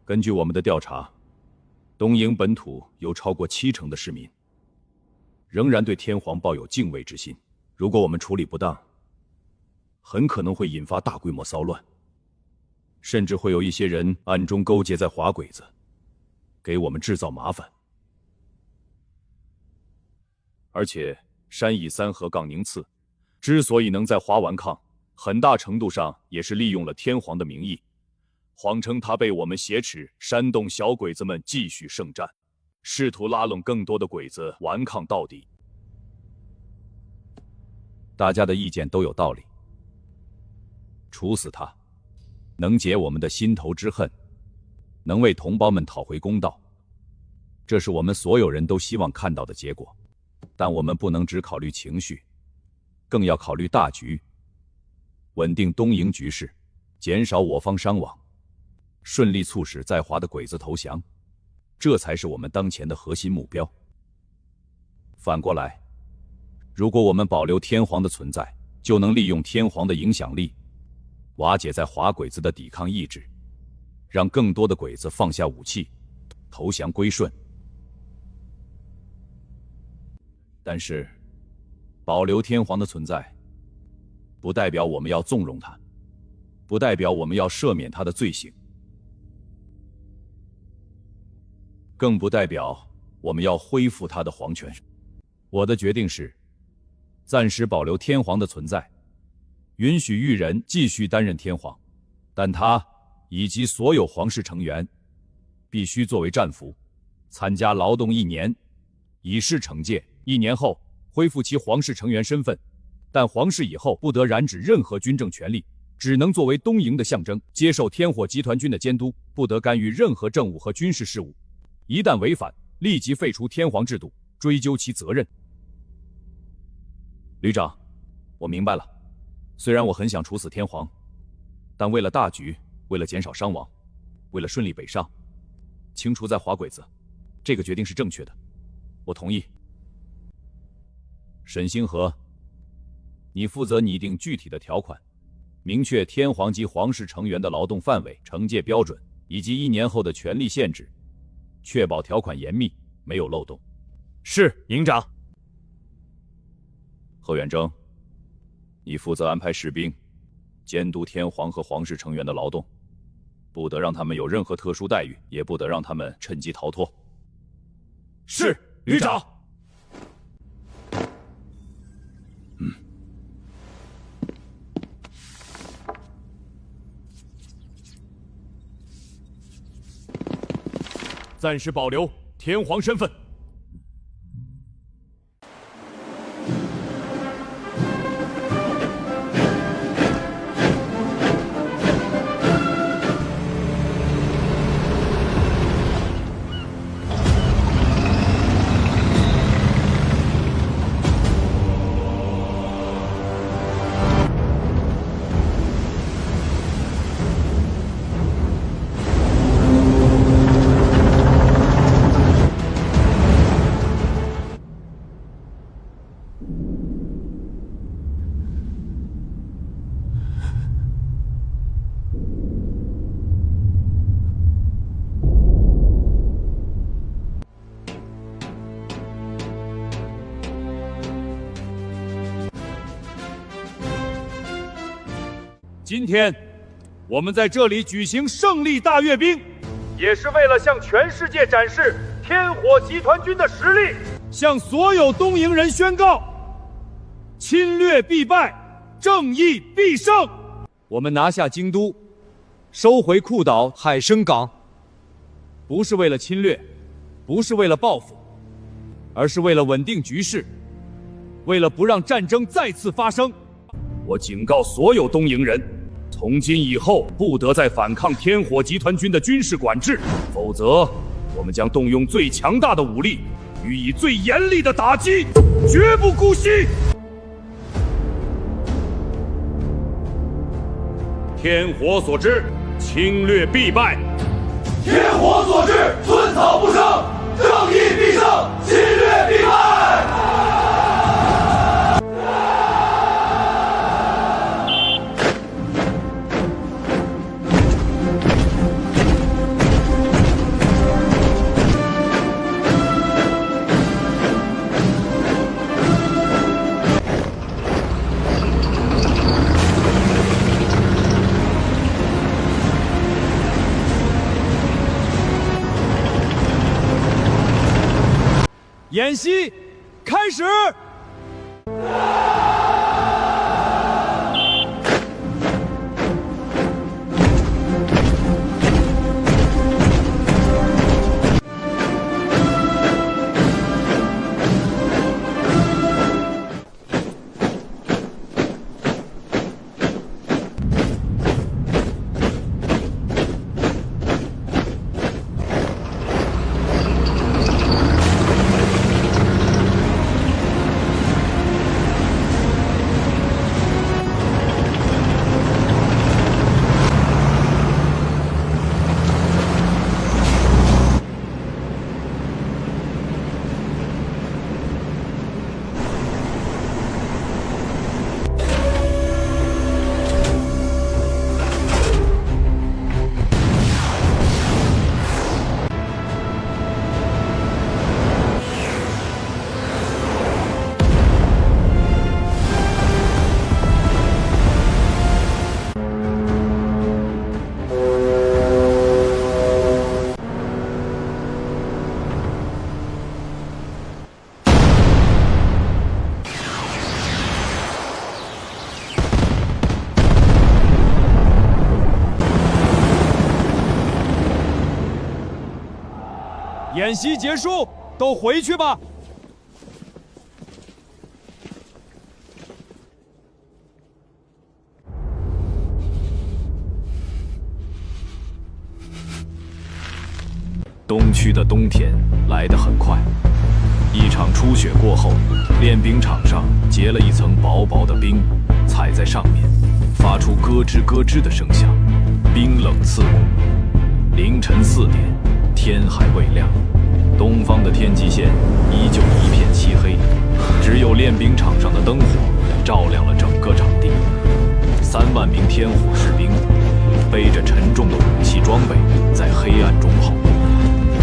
根据我们的调查，东瀛本土有超过70%的市民仍然对天皇抱有敬畏之心。如果我们处理不当，很可能会引发大规模骚乱，甚至会有一些人暗中勾结在华鬼子，给我们制造麻烦。而且山以三河杠宁次之所以能在华顽抗，很大程度上也是利用了天皇的名义，谎称他被我们挟持，煽动小鬼子们继续圣战，试图拉拢更多的鬼子顽抗到底。大家的意见都有道理，处死他，能解我们的心头之恨，能为同胞们讨回公道，这是我们所有人都希望看到的结果。但我们不能只考虑情绪，更要考虑大局，稳定东瀛局势，减少我方伤亡，顺利促使在华的鬼子投降，这才是我们当前的核心目标。反过来，如果我们保留天皇的存在，就能利用天皇的影响力，瓦解在华鬼子的抵抗意志，让更多的鬼子放下武器，投降归顺。但是，保留天皇的存在，不代表我们要纵容他，不代表我们要赦免他的罪行，更不代表我们要恢复他的皇权。我的决定是，暂时保留天皇的存在，允许裕仁继续担任天皇，但他以及所有皇室成员必须作为战俘，参加劳动1年，以示惩戒。1年后恢复其皇室成员身份，但皇室以后不得染指任何军政权力，只能作为东瀛的象征，接受天火集团军的监督，不得干预任何政务和军事事务。一旦违反，立即废除天皇制度，追究其责任。旅长，我明白了。虽然我很想处死天皇，但为了大局，为了减少伤亡，为了顺利北上，清除在华鬼子，这个决定是正确的，我同意。沈星河，你负责拟定具体的条款，明确天皇及皇室成员的劳动范围、惩戒标准以及1年后的权力限制，确保条款严密，没有漏洞。是，营长。贺远征，你负责安排士兵，监督天皇和皇室成员的劳动，不得让他们有任何特殊待遇，也不得让他们趁机逃脱。是，旅长。暂时保留天皇身份。今天，我们在这里举行胜利大阅兵，也是为了向全世界展示天火集团军的实力，向所有东瀛人宣告：侵略必败，正义必胜。我们拿下京都，收回库岛、海参港，不是为了侵略，不是为了报复，而是为了稳定局势，为了不让战争再次发生。我警告所有东瀛人，从今以后不得再反抗天火集团军的军事管制，否则我们将动用最强大的武力，予以最严厉的打击，绝不姑息。天火所至，侵略必败；天火所至，寸草不生，正义必胜，侵略必败。演习开始。演习结束，都回去吧。东区的冬天来得很快，一场初雪过后，练兵场上结了一层薄薄的冰，踩在上面，发出咯吱咯吱的声响，冰冷刺骨。凌晨4点，天还未亮，东方的天际线依旧一片漆黑，只有练兵场上的灯火照亮了整个场地。3万名天火士兵背着沉重的武器装备，在黑暗中跑步，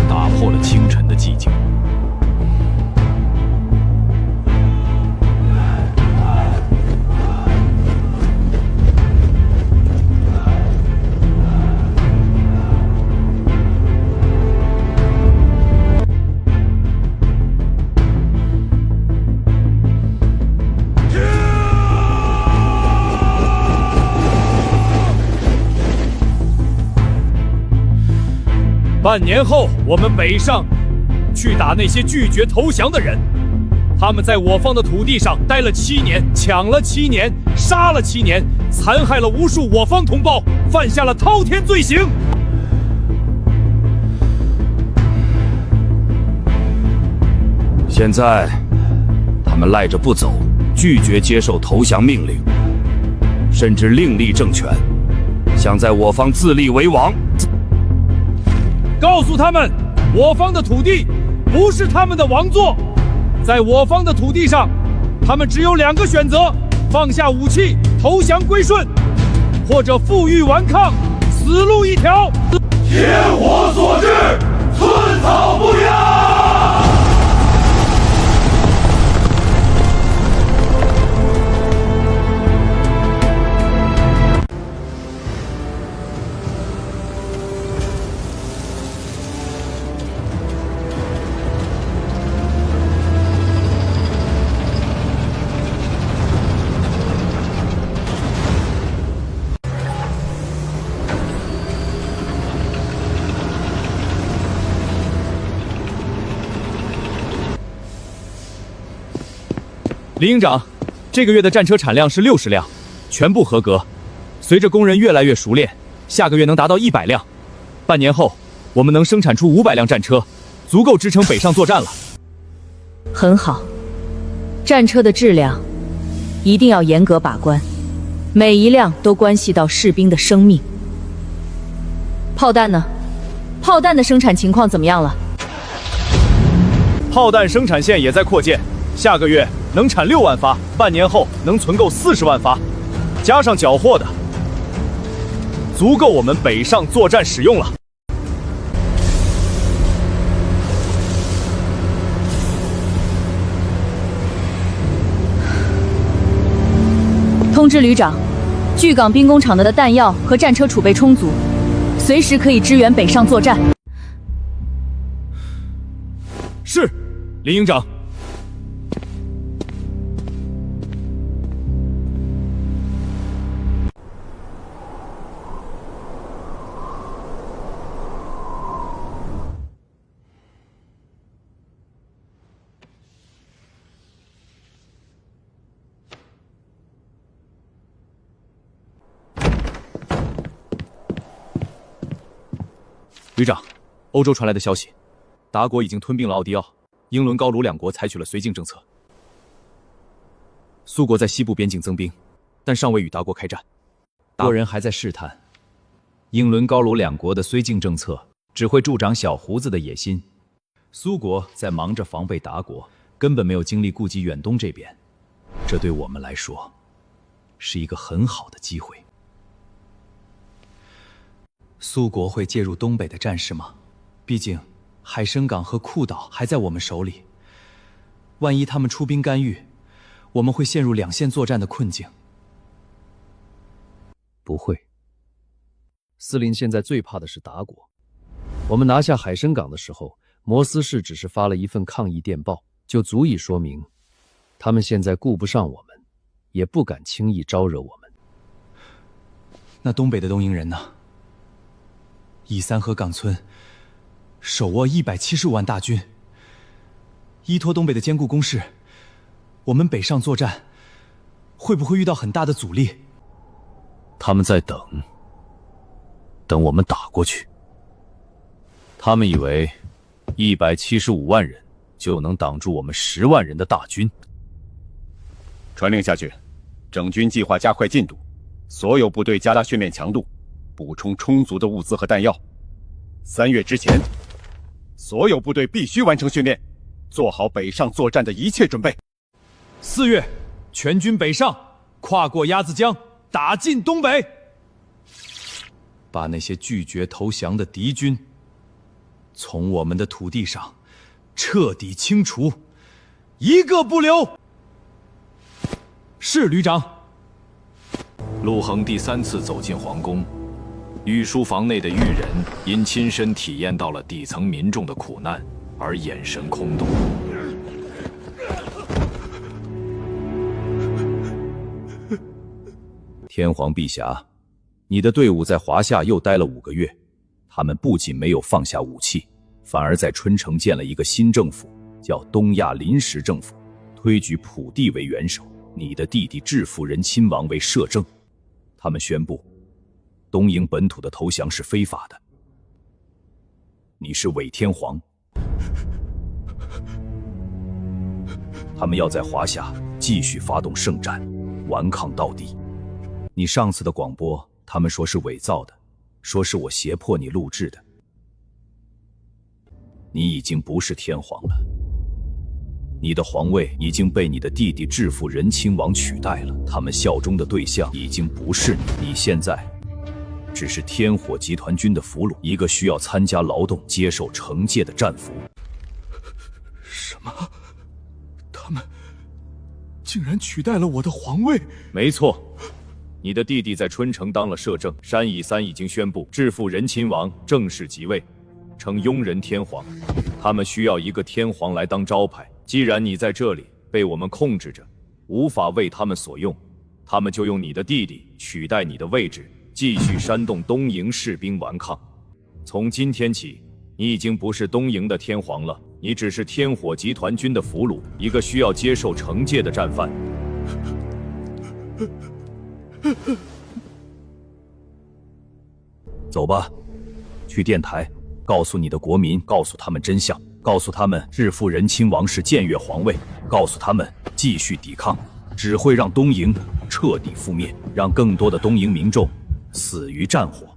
打破了清晨的寂静。半年后，我们北上，去打那些拒绝投降的人。他们在我方的土地上待了7年，抢了7年，杀了7年，残害了无数我方同胞，犯下了滔天罪行。现在，他们赖着不走，拒绝接受投降命令，甚至另立政权，想在我方自立为王。告诉他们，我方的土地不是他们的王座。在我方的土地上，他们只有2个选择：放下武器，投降归顺，或者负隅顽抗，死路一条。天火所至，寸草不芽。林营长，这个月的战车产量是60辆，全部合格。随着工人越来越熟练，下个月能达到100辆。半年后，我们能生产出500辆战车，足够支撑北上作战了。很好，战车的质量一定要严格把关，每一辆都关系到士兵的生命。炮弹呢？炮弹的生产情况怎么样了？炮弹生产线也在扩建，下个月能产6万发，半年后能存够40万发，加上缴获的，足够我们北上作战使用了。通知旅长，巨港兵工厂的弹药和战车储备充足，随时可以支援北上作战。是，林营长。旅长，欧洲传来的消息，达国已经吞并了奥迪奥，英伦高卢2国采取了绥靖政策。苏国在西部边境增兵，但尚未与达国开战。达国人还在试探，英伦高卢2国的绥靖政策只会助长小胡子的野心。苏国在忙着防备达国，根本没有精力顾及远东这边。这对我们来说，是一个很好的机会。苏国会介入东北的战事吗？毕竟海参港和库岛还在我们手里，万一他们出兵干预，我们会陷入2线作战的困境。不会。斯林现在最怕的是达国。我们拿下海参港的时候，摩斯市只是发了一份抗议电报，就足以说明他们现在顾不上我们，也不敢轻易招惹我们。那东北的东瀛人呢？以三河岗村手握175万大军，依托东北的坚固工事，我们北上作战，会不会遇到很大的阻力？他们在等我们打过去。他们以为175万人就能挡住我们10万人的大军。传令下去，整军计划加快进度，所有部队加大训练强度，补充充足的物资和弹药。3月之前，所有部队必须完成训练，做好北上作战的一切准备。4月，全军北上，跨过鸭子江，打进东北，把那些拒绝投降的敌军从我们的土地上彻底清除，一个不留。是，旅长。陆衡第3次走进皇宫，御书房内的御人因亲身体验到了底层民众的苦难而眼神空洞。天皇陛下，你的队伍在华夏又待了5个月，他们不仅没有放下武器，反而在春城建了一个新政府，叫东亚临时政府，推举普地为元首，你的弟弟智妇人亲王为摄政。他们宣布，东瀛本土的投降是非法的。你是伪天皇。他们要在华夏继续发动圣战，顽抗到底。你上次的广播，他们说是伪造的，说是我胁迫你录制的。你已经不是天皇了，你的皇位已经被你的弟弟智妇人亲王取代了，他们效忠的对象已经不是你，你现在只是天火集团军的俘虏，一个需要参加劳动、接受惩戒的战俘。什么？他们竟然取代了我的皇位？没错，你的弟弟在春城当了摄政，山以三已经宣布智妇人亲王正式即位，称庸人天皇。他们需要一个天皇来当招牌。既然你在这里被我们控制着，无法为他们所用，他们就用你的弟弟取代你的位置，继续煽动东瀛士兵顽抗。从今天起，你已经不是东瀛的天皇了，你只是天火集团军的俘虏，一个需要接受惩戒的战犯。走吧，去电台，告诉你的国民，告诉他们真相，告诉他们智妇人亲王是僭越皇位，告诉他们继续抵抗，只会让东瀛彻底覆灭，让更多的东瀛民众死于战火。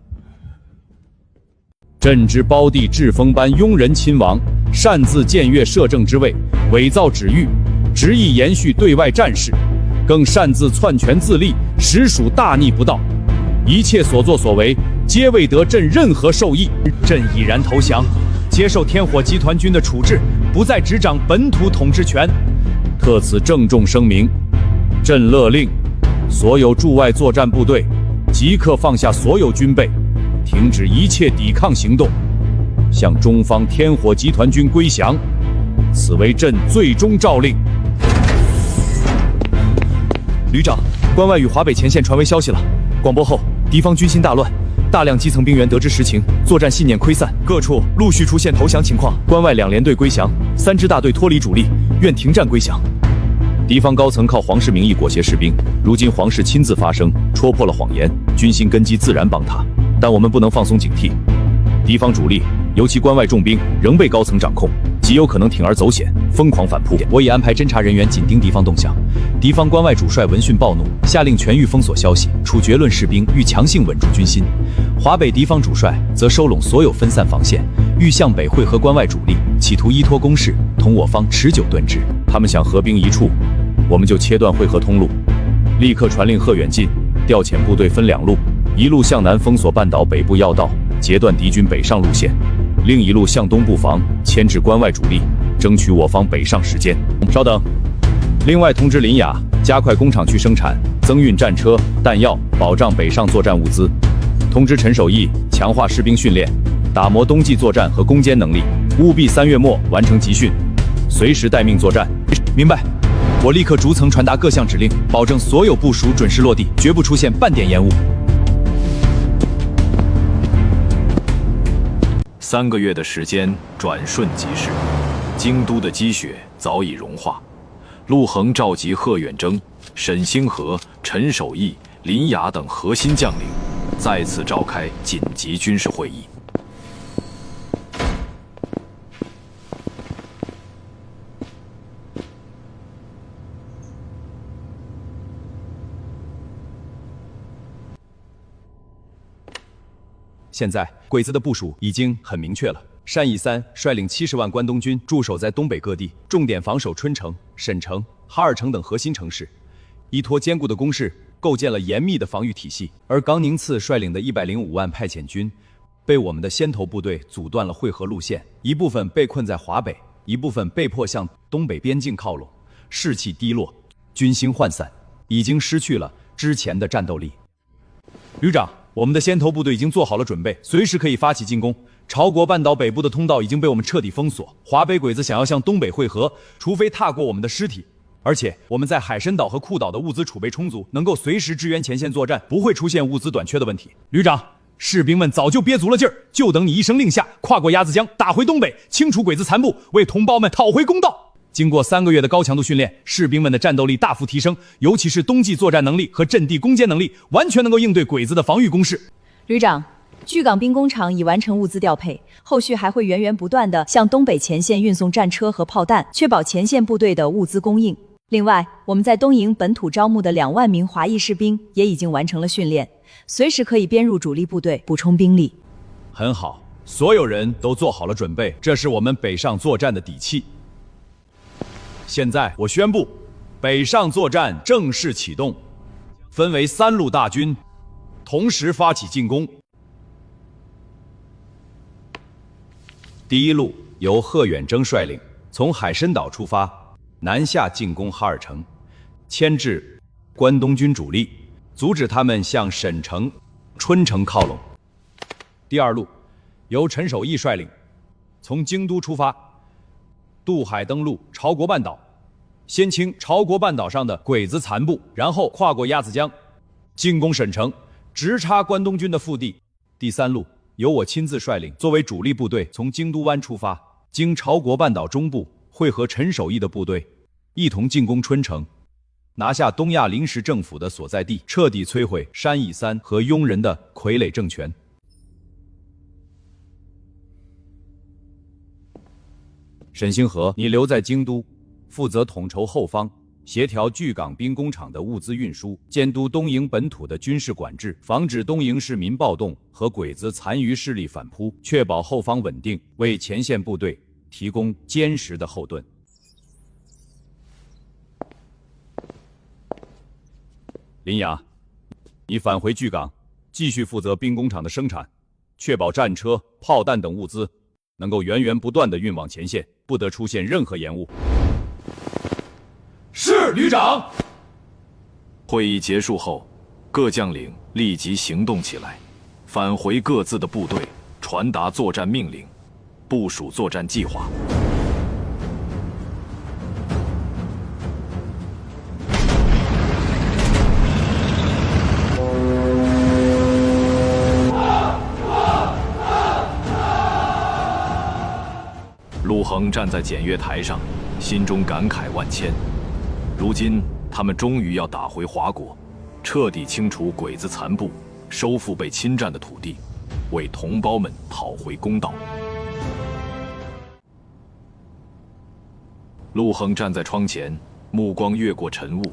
朕之胞弟智丰班庸人亲王，擅自僭越摄政之位，伪造旨谕，执意延续对外战事，更擅自篡权自立，实属大逆不道。一切所作所为，皆未得朕任何授意。朕已然投降，接受天火集团军的处置，不再执掌本土统治权。特此郑重声明，朕勒令所有驻外作战部队即刻放下所有军备，停止一切抵抗行动，向中方天火集团军归降。此为朕最终诏令。旅长，关外与华北前线传为消息了。广播后，敌方军心大乱，大量基层兵员得知实情，作战信念溃散，各处陆续出现投降情况。关外2连队归降，3支大队脱离主力，愿停战归降。敌方高层靠皇室名义裹挟士兵，如今皇室亲自发声，戳破了谎言，军心根基自然崩塌。但我们不能放松警惕，敌方主力，尤其关外重兵仍被高层掌控，极有可能铤而走险，疯狂反扑。我已安排侦察人员紧盯敌方动向。敌方关外主帅闻讯暴怒，下令全域封锁消息，处决论士兵，欲强行稳住军心。华北敌方主帅则收拢所有分散防线，欲向北会合关外主力，企图依托攻势同我方持久对峙。他们想合兵一处，我们就切断会合通路，立刻传令贺远近调遣部队分2路，一路向南封锁半岛北部要道，截断敌军北上路线；另一路向东布防，牵制关外主力，争取我方北上时间。稍等。另外通知林雅，加快工厂区生产，增运战车、弹药，保障北上作战物资。通知陈守义，强化士兵训练，打磨冬季作战和攻坚能力，务必3月末完成集训，随时待命作战。明白。我立刻逐层传达各项指令，保证所有部署准时落地，绝不出现半点延误。3个月的时间转瞬即逝，京都的积雪早已融化。陆衡召集贺远征、沈星河、陈守义、林雅等核心将领，再次召开紧急军事会议。现在鬼子的部署已经很明确了。单以三率领70万关东军驻守在东北各地，重点防守春城、沈城、哈尔城等核心城市，依托坚固的工事，构建了严密的防御体系。而冈宁次率领的105万派遣军，被我们的先头部队阻断了汇合路线，一部分被困在华北，一部分被迫向东北边境靠拢，士气低落，军心涣散，已经失去了之前的战斗力。旅长，我们的先头部队已经做好了准备，随时可以发起进攻。朝国半岛北部的通道已经被我们彻底封锁，华北鬼子想要向东北汇合，除非踏过我们的尸体。而且我们在海参岛和库岛的物资储备充足，能够随时支援前线作战，不会出现物资短缺的问题。旅长，士兵们早就憋足了劲儿，就等你一声令下，跨过鸭子江，打回东北，清除鬼子残部，为同胞们讨回公道。经过3个月的高强度训练，士兵们的战斗力大幅提升，尤其是冬季作战能力和阵地攻坚能力，完全能够应对鬼子的防御攻势。旅长，巨港兵工厂已完成物资调配，后续还会源源不断地向东北前线运送战车和炮弹，确保前线部队的物资供应。另外，我们在东营本土招募的2万名华裔士兵也已经完成了训练，随时可以编入主力部队补充兵力。很好，所有人都做好了准备，这是我们北上作战的底气。现在我宣布，北上作战正式启动，分为3路大军，同时发起进攻。第1路由贺远征率领，从海参岛出发，南下进攻哈尔城，牵制关东军主力，阻止他们向沈城、春城靠拢。第2路由陈守义率领，从京都出发，渡海登陆朝国半岛，先清朝国半岛上的鬼子残部，然后跨过鸭子江，进攻沈城，直插关东军的腹地。第3路由我亲自率领，作为主力部队，从京都湾出发，经朝国半岛中部会合陈守义的部队，一同进攻春城，拿下东亚临时政府的所在地，彻底摧毁山以三和庸人的傀儡政权。沈星河，你留在京都，负责统筹后方，协调巨港兵工厂的物资运输，监督东营本土的军事管制，防止东营市民暴动和鬼子残余势力反扑，确保后方稳定，为前线部队提供坚实的后盾。林雅，你返回巨港，继续负责兵工厂的生产，确保战车、炮弹等物资能够源源不断地运往前线，不得出现任何延误。是，旅长。会议结束后，各将领立即行动起来，返回各自的部队，传达作战命令，部署作战计划。陆衡站在检阅台上，心中感慨万千。如今他们终于要打回华国，彻底清除鬼子残部，收复被侵占的土地，为同胞们讨回公道。陆衡站在窗前，目光越过晨雾，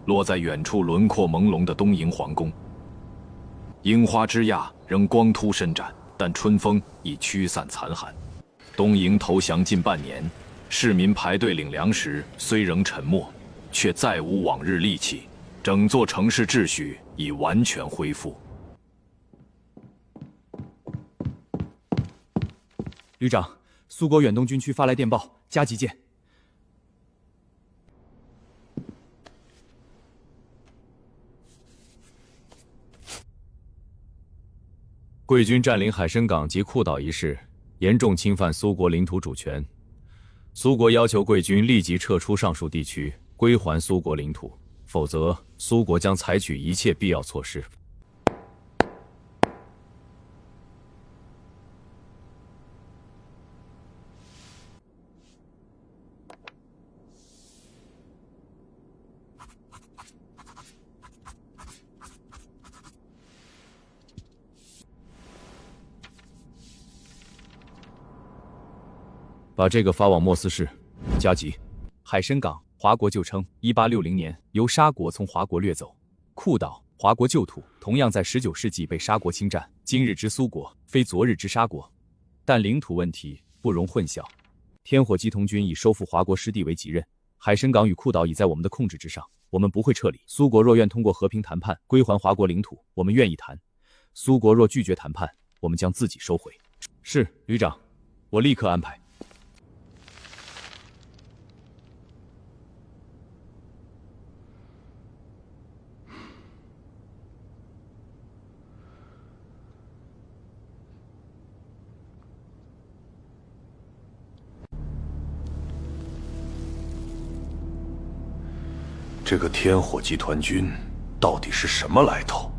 落在远处轮廓朦胧的东营皇宫。樱花枝桠仍光秃伸展，但春风已驱散残寒。东营投降近半年，市民排队领粮食虽仍沉默，却再无往日戾气，整座城市秩序已完全恢复。旅长，苏国远东军区发来电报，加急见。贵军占领海参港及库岛一事，严重侵犯苏国领土主权。苏国要求贵军立即撤出上述地区，归还苏国领土，否则苏国将采取一切必要措施。把这个发往莫斯市，加急。海参港，华国旧称，1860年由沙国从华国掠走。库岛，华国旧土，同样在19世纪被沙国侵占。今日之苏国，非昨日之沙国，但领土问题不容混淆。天火机同军以收复华国失地为己任，海参港与库岛已在我们的控制之上，我们不会撤离。苏国若愿通过和平谈判归还华国领土，我们愿意谈；苏国若拒绝谈判，我们将自己收回。是，旅长，我立刻安排。这个天火集团军到底是什么来头？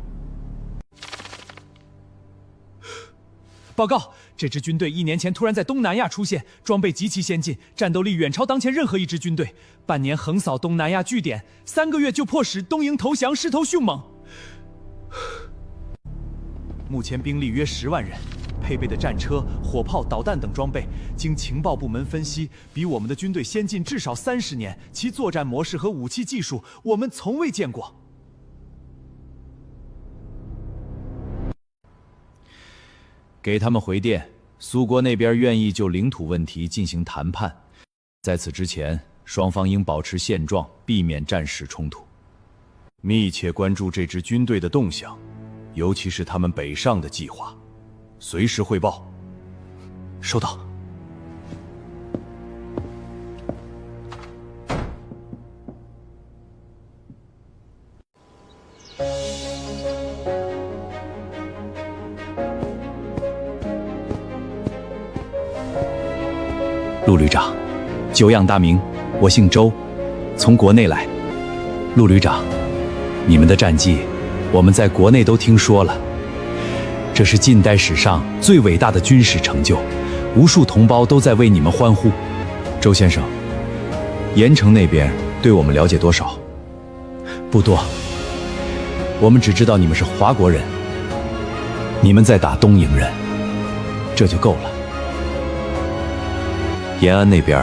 报告，这支军队1年前突然在东南亚出现，装备极其先进，战斗力远超当前任何一支军队。半年横扫东南亚据点，3个月就迫使东营投降，势头凶猛。目前兵力约10万人，配备的战车、火炮、导弹等装备，经情报部门分析，比我们的军队先进至少30年。其作战模式和武器技术，我们从未见过。给他们回电，苏国那边愿意就领土问题进行谈判。在此之前，双方应保持现状，避免战时冲突。密切关注这支军队的动向，尤其是他们北上的计划，随时汇报。收到。陆旅长，久仰大名，我姓周，从国内来。陆旅长，你们的战绩，我们在国内都听说了，这是近代史上最伟大的军事成就，无数同胞都在为你们欢呼。周先生，盐城那边对我们了解多少？不多，我们只知道你们是华国人，你们在打东营人，这就够了。延安那边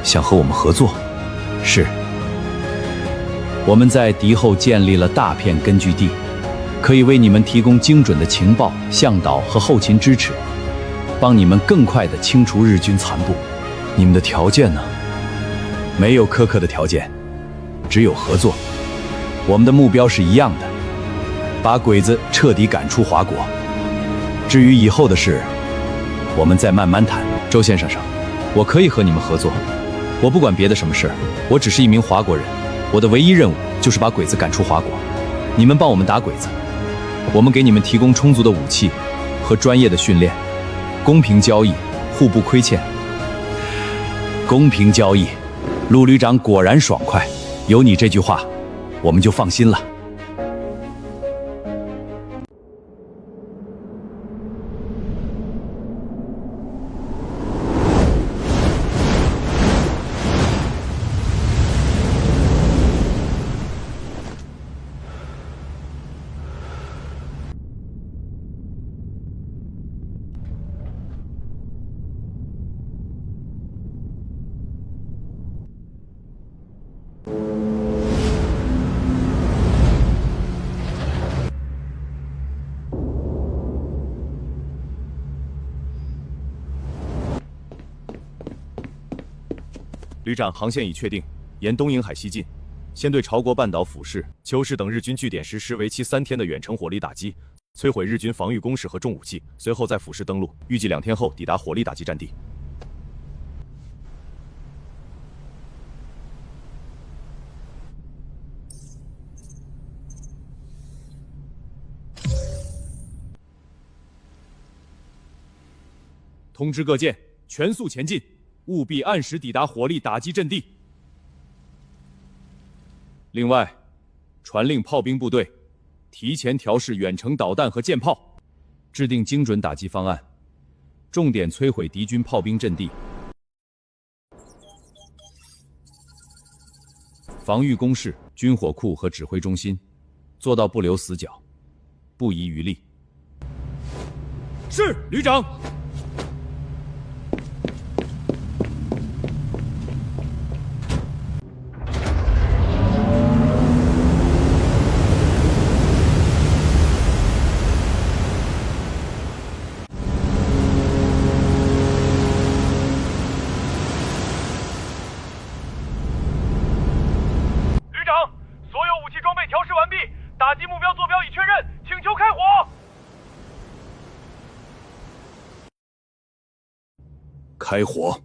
想和我们合作，是。我们在敌后建立了大片根据地，可以为你们提供精准的情报、向导和后勤支持，帮你们更快地清除日军残部。你们的条件呢？没有苛刻的条件，只有合作。我们的目标是一样的，把鬼子彻底赶出华国。至于以后的事，我们再慢慢谈。周先生，我可以和你们合作，我不管别的什么事，我只是一名华国人，我的唯一任务就是把鬼子赶出华国。你们帮我们打鬼子，我们给你们提供充足的武器和专业的训练，公平交易，互不亏欠。公平交易，陆旅长果然爽快，有你这句话，我们就放心了。旅长，航线已确定，沿东营海西进，先对朝国半岛、府市、丘市等日军据点实施为期3天的远程火力打击，摧毁日军防御工事和重武器，随后在府市登陆，预计2天后抵达火力打击战地。通知各舰全速前进，务必按时抵达火力打击阵地。另外，传令炮兵部队提前调试远程导弹和舰炮，制定精准打击方案，重点摧毁敌军炮兵阵地，防御工事、军火库和指挥中心，做到不留死角，不遗余力。是，旅长。打击目标坐标已确认，请求开火。开火。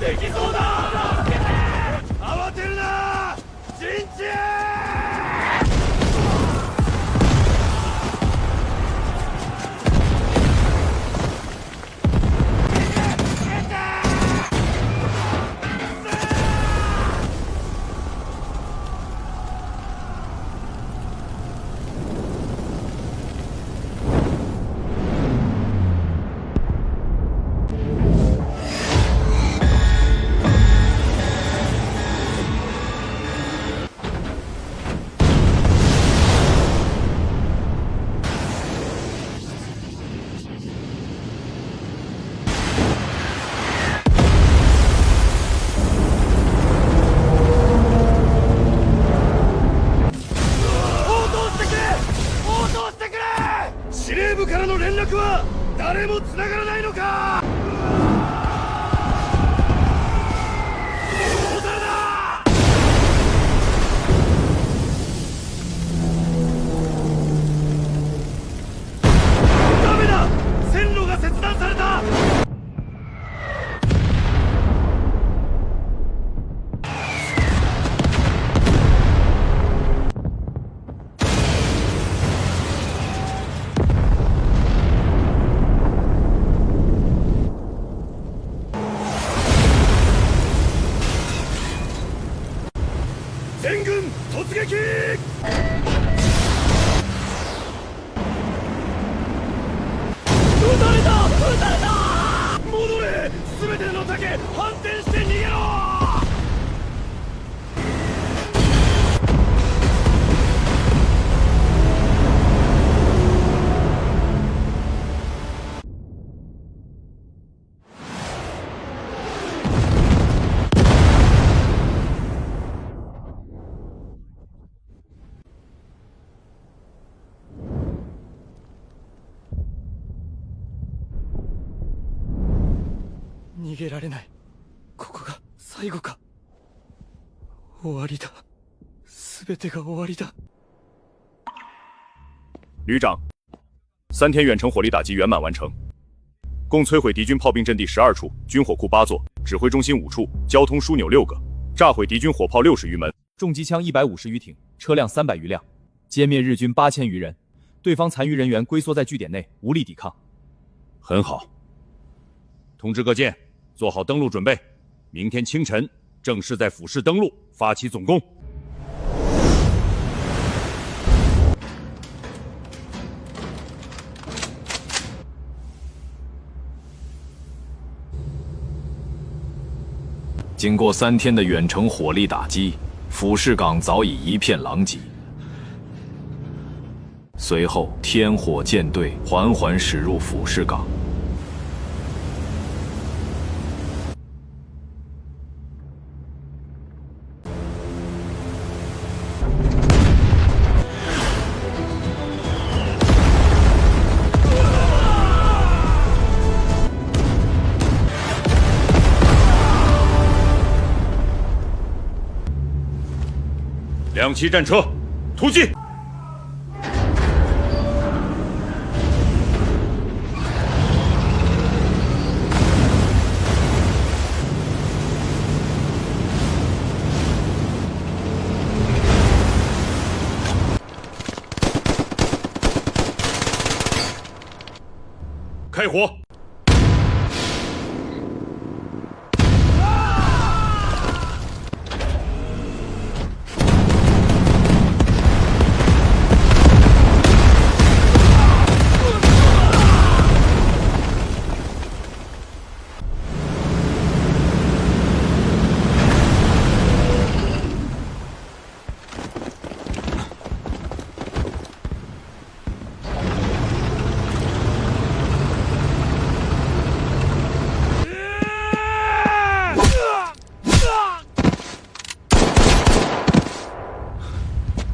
敵そうだ。慌てるな、陣地へ。司令部からの連絡は誰も繋がらないのか。小樽だ。ダメだ、線路が切断された。全軍突撃。撃たれた、撃たれた。戻れ、全ての盾反転して逃げろ。逃げられない。ここが最後か。終わりだ。全てが終わりだ。旅长，3天远程火力打击圆满完成，共摧毁敌军炮兵阵地12处，军火库8座，指挥中心5处，交通枢纽6个，炸毁敌军火炮60余门，重机枪150余挺，车辆300余辆，歼灭日军8000余人，对方残余人员龟缩在据点内，无力抵抗。很好。通知各舰，做好登陆准备，明天清晨正式在府市登陆，发起总攻。经过3天的远程火力打击，府市港早已一片狼藉。随后，天火舰队缓缓驶入府市港。2栖战车，突击！开火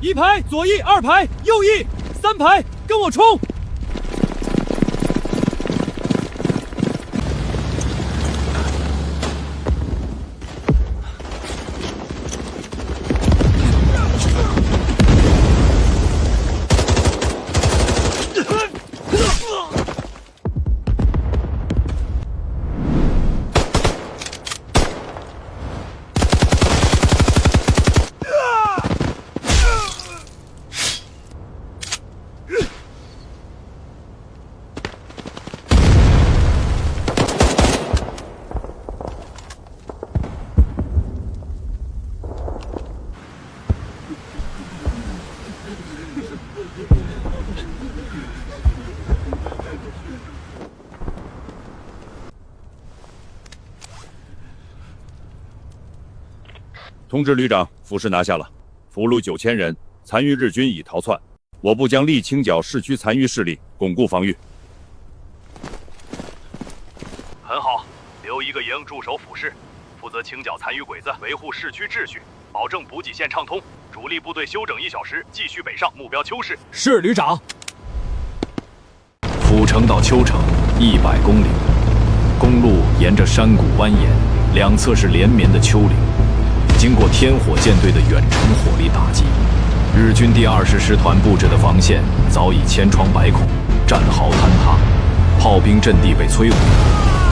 ！1排左翼，2排右翼，3排跟我冲！通知旅长，府市拿下了，俘虏9000人，残余日军已逃窜。我部将立清剿市区残余势力，巩固防御。很好，留一个营驻守府市，负责清剿残余鬼子，维护市区秩序，保证补给线畅通。主力部队休整1小时，继续北上，目标秋市。是旅长。府城到丘城100公里，公路沿着山谷蜿蜒，两侧是连绵的丘陵。经过天火舰队的远程火力打击，日军第20师团布置的防线早已千疮百孔，战壕坍塌，炮兵阵地被摧毁，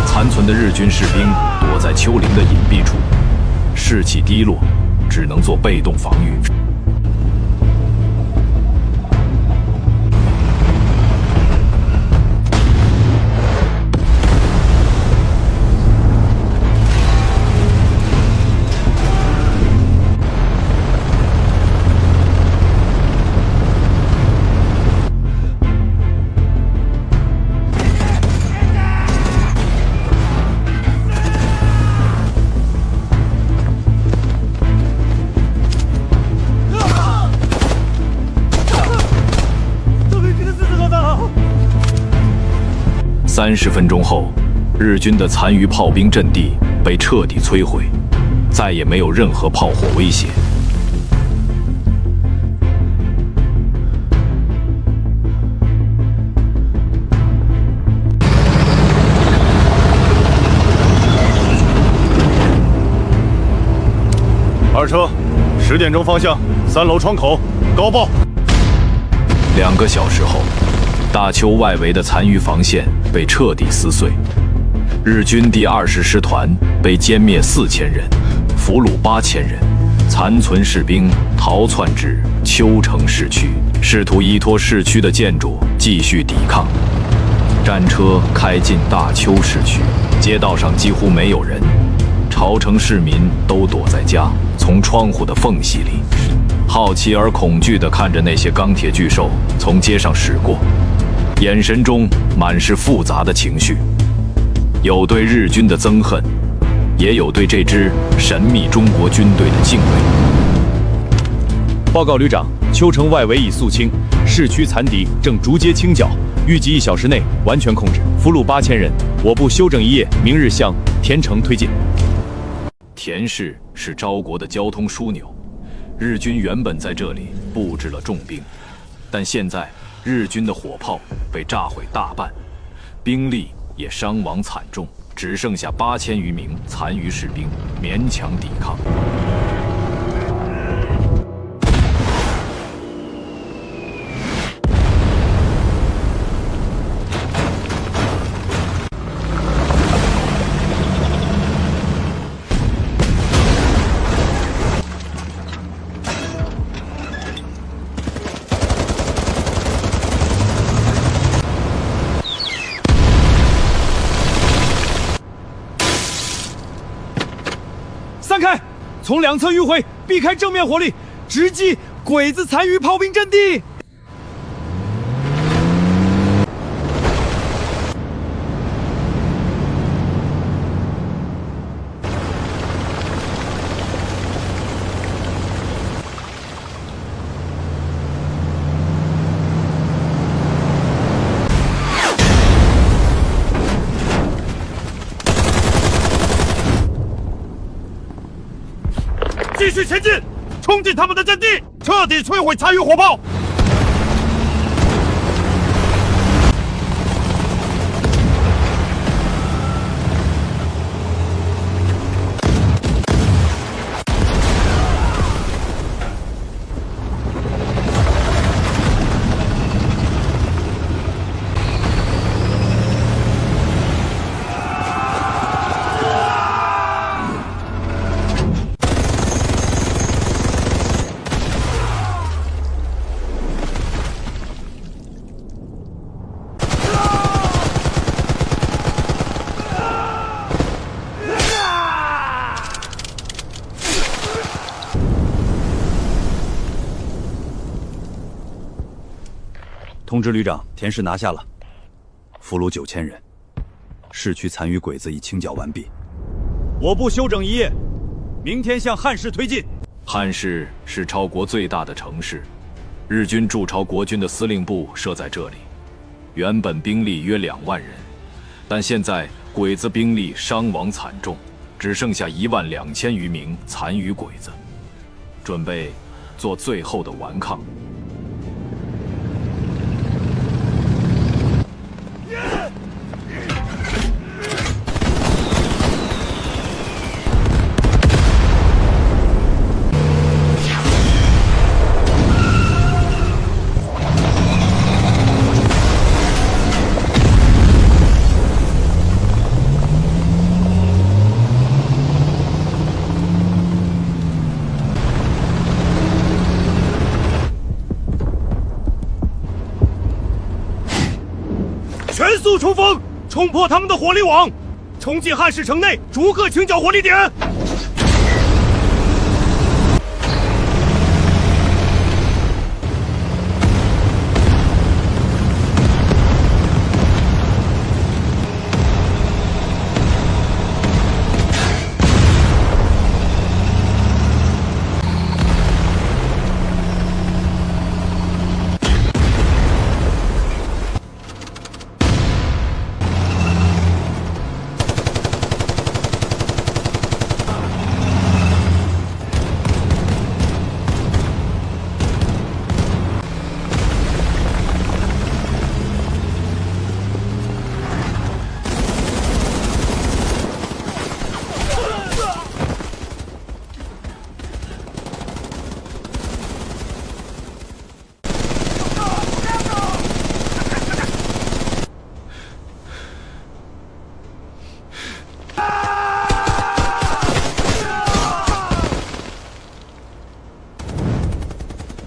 残存的日军士兵躲在丘陵的隐蔽处，士气低落，只能做被动防御。30分钟后，日军的残余炮兵阵地被彻底摧毁，再也没有任何炮火威胁。二车，10点钟方向，3楼窗口，高报。2个小时后，大邱外围的残余防线被彻底撕碎，日军第20师团被歼灭4000人，俘虏8000人，残存士兵逃窜至丘城市区，试图依托市区的建筑继续抵抗。战车开进大邱市区，街道上几乎没有人，朝城市民都躲在家，从窗户的缝隙里，好奇而恐惧地看着那些钢铁巨兽从街上驶过，眼神中满是复杂的情绪，有对日军的憎恨，也有对这支神秘中国军队的敬畏。报告旅长，丘城外围已肃清，市区残敌正逐街清剿，预计1小时内完全控制，俘虏8000人。我部休整1夜，明日向田城推进。田市是昭国的交通枢纽，日军原本在这里布置了重兵，但现在日军的火炮被炸毁大半，兵力也伤亡惨重，只剩下8000余名残余士兵勉强抵抗。散开，从2侧迂回，避开正面火力，直击鬼子残余炮兵阵地。继续前进，冲进他们的阵地，彻底摧毁残余火炮。通知旅长，田市拿下了，俘虏9000人，市区残余鬼子已清剿完毕。我部休整1夜，明天向汉市推进。汉市是超国最大的城市，日军驻朝国军的司令部设在这里，原本兵力约2万人，但现在鬼子兵力伤亡惨重，只剩下12000余名残余鬼子，准备做最后的顽抗。全速冲锋，冲破他们的火力网，冲进汉市城内，逐个清剿火力点。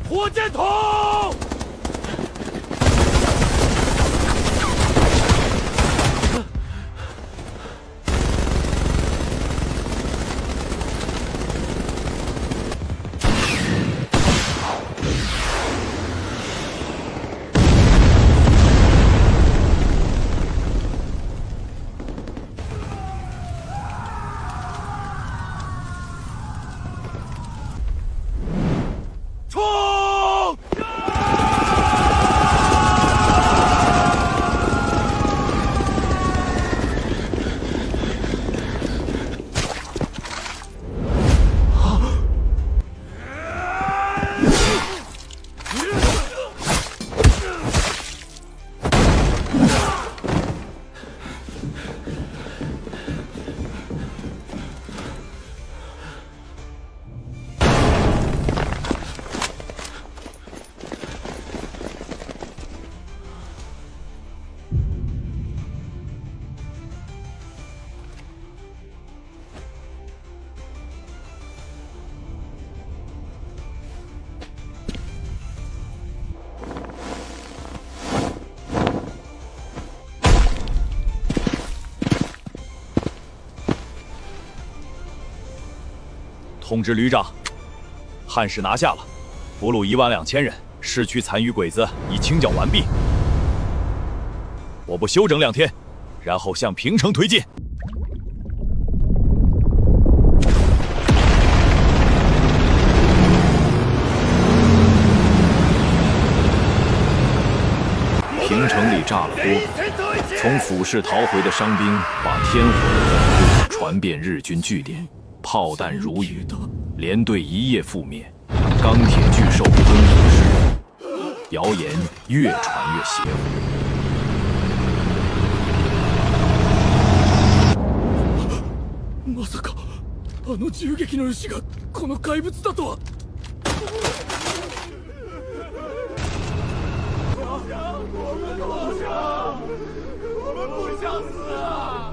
火箭筒！通知旅长，汉市拿下了，俘虏12000人，市区残余鬼子已清剿完毕。我部休整2天，然后向平城推进。平城里炸了锅，从府市逃回的伤兵把天火的恐怖传遍日军据点。炮弹如雨，连队一夜覆灭，钢铁巨兽吞服世人，谣言越传越邪乎。まさかあの銃撃の牛がこの怪物だとは。我们不想死啊！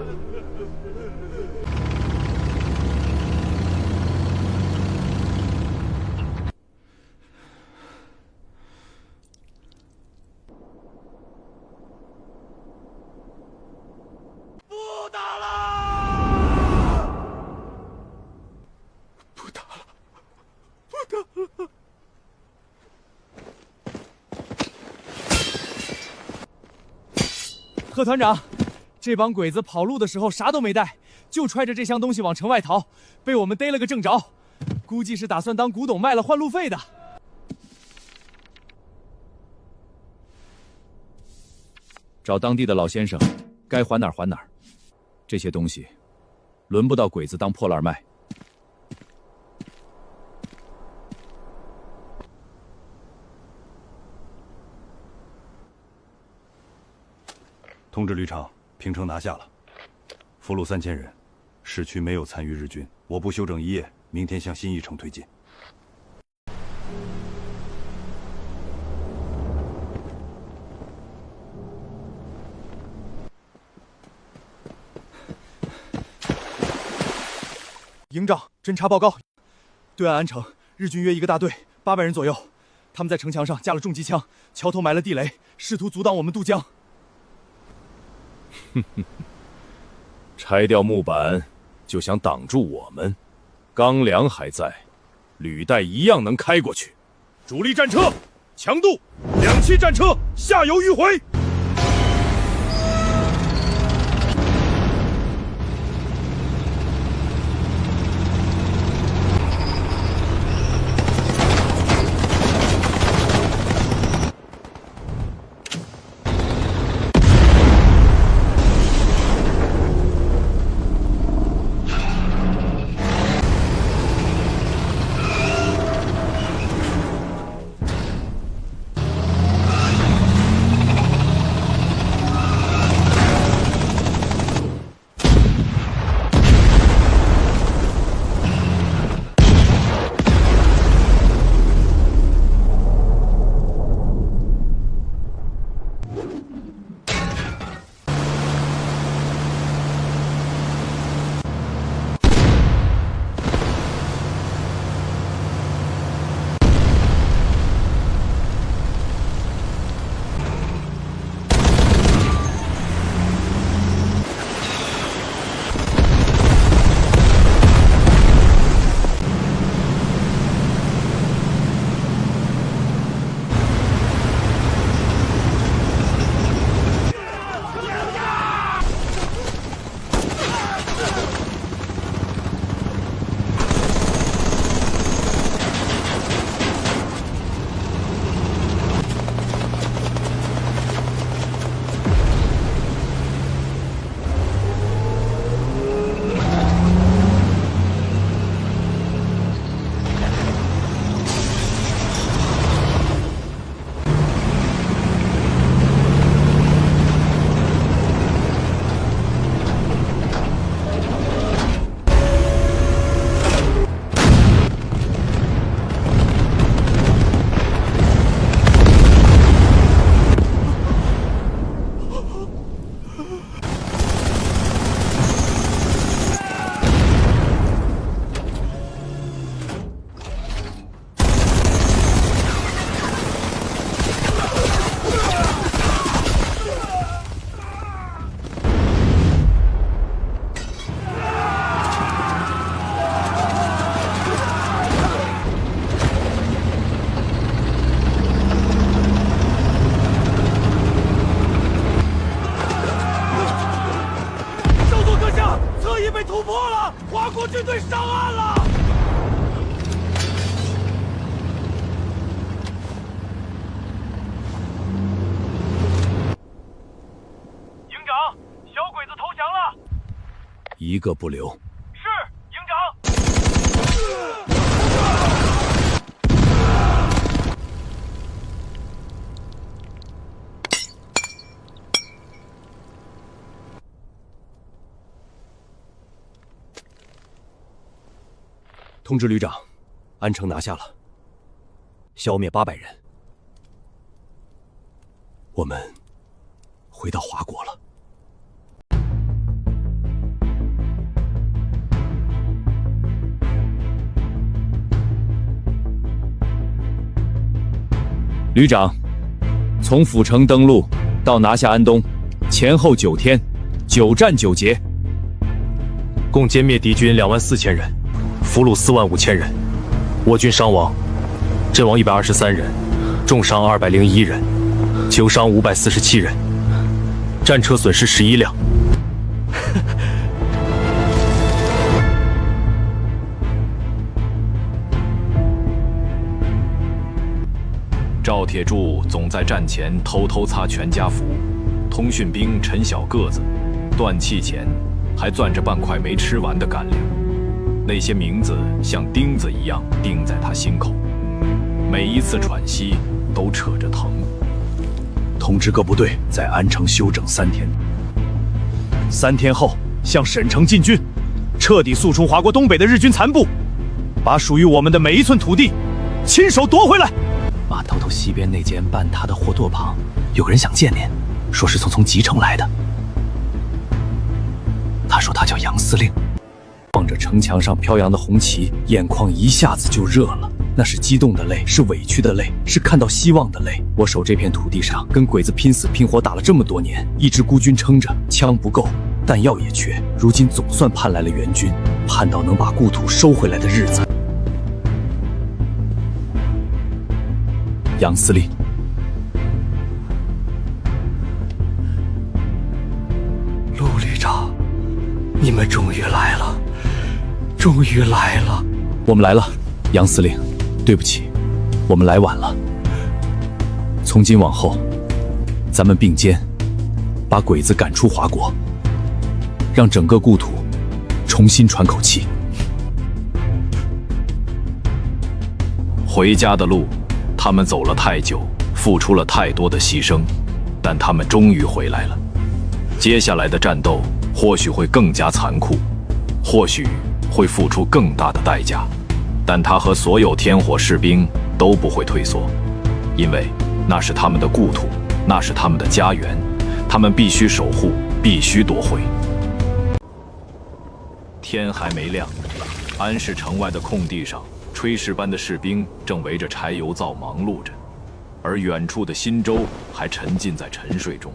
贺团长，这帮鬼子跑路的时候啥都没带，就揣着这箱东西往城外逃，被我们逮了个正着，估计是打算当古董卖了换路费的。找当地的老先生，该还哪儿还哪儿。这些东西，轮不到鬼子当破烂卖。通知旅长，平城拿下了，俘虏3000人，市区没有参与日军。我部休整1夜，明天向新义城推进。营长，侦察报告，对岸安城，日军约1个大队，800人左右，他们在城墙上架了重机枪，桥头埋了地雷，试图阻挡我们渡江。拆掉木板就想挡住我们，钢梁还在，履带一样能开过去。主力战车，强渡，2栖战车下游迂回。军队上岸了！营长，小鬼子投降了，一个不留。是营长。通知旅长，安城拿下了，消灭800人，我们回到华国了。旅长，从府城登陆到拿下安东，前后9天，9战9捷，共歼灭敌军24000人，俘虏45000人，我军伤亡：阵亡123人，重伤201人，囚伤547人，战车损失11辆。赵铁柱总在战前偷偷擦全家福，通讯兵陈小个子，断气前还攥着半块没吃完的干粮。那些名字像钉子一样钉在他心口，每一次喘息都扯着疼。通知各部队在安城休整3天，3天后向沈城进军，彻底肃除华国东北的日军残部，把属于我们的每一寸土地亲手夺回来。码头西边那间半塌的货垛旁，有个人想见您，说是从吉城来的。他说他叫杨司令。望着城墙上飘扬的红旗，眼眶一下子就热了。那是激动的泪，是委屈的泪，是看到希望的泪。我守这片土地上，跟鬼子拼死拼活打了这么多年，一支孤军撑着，枪不够，弹药也缺，如今总算盼来了援军，盼到能把故土收回来的日子。杨司令，陆旅长，你们终于来了，终于来了。我们来了，杨司令。对不起，我们来晚了。从今往后，咱们并肩，把鬼子赶出华国，让整个故土重新喘口气。回家的路，他们走了太久，付出了太多的牺牲，但他们终于回来了。接下来的战斗或许会更加残酷，或许会付出更大的代价。但他和所有天火士兵都不会退缩，因为那是他们的故土，那是他们的家园，他们必须守护，必须夺回。天还没亮，安市城外的空地上，炊事班的士兵正围着柴油灶忙碌着，而远处的新州还沉浸在沉睡中，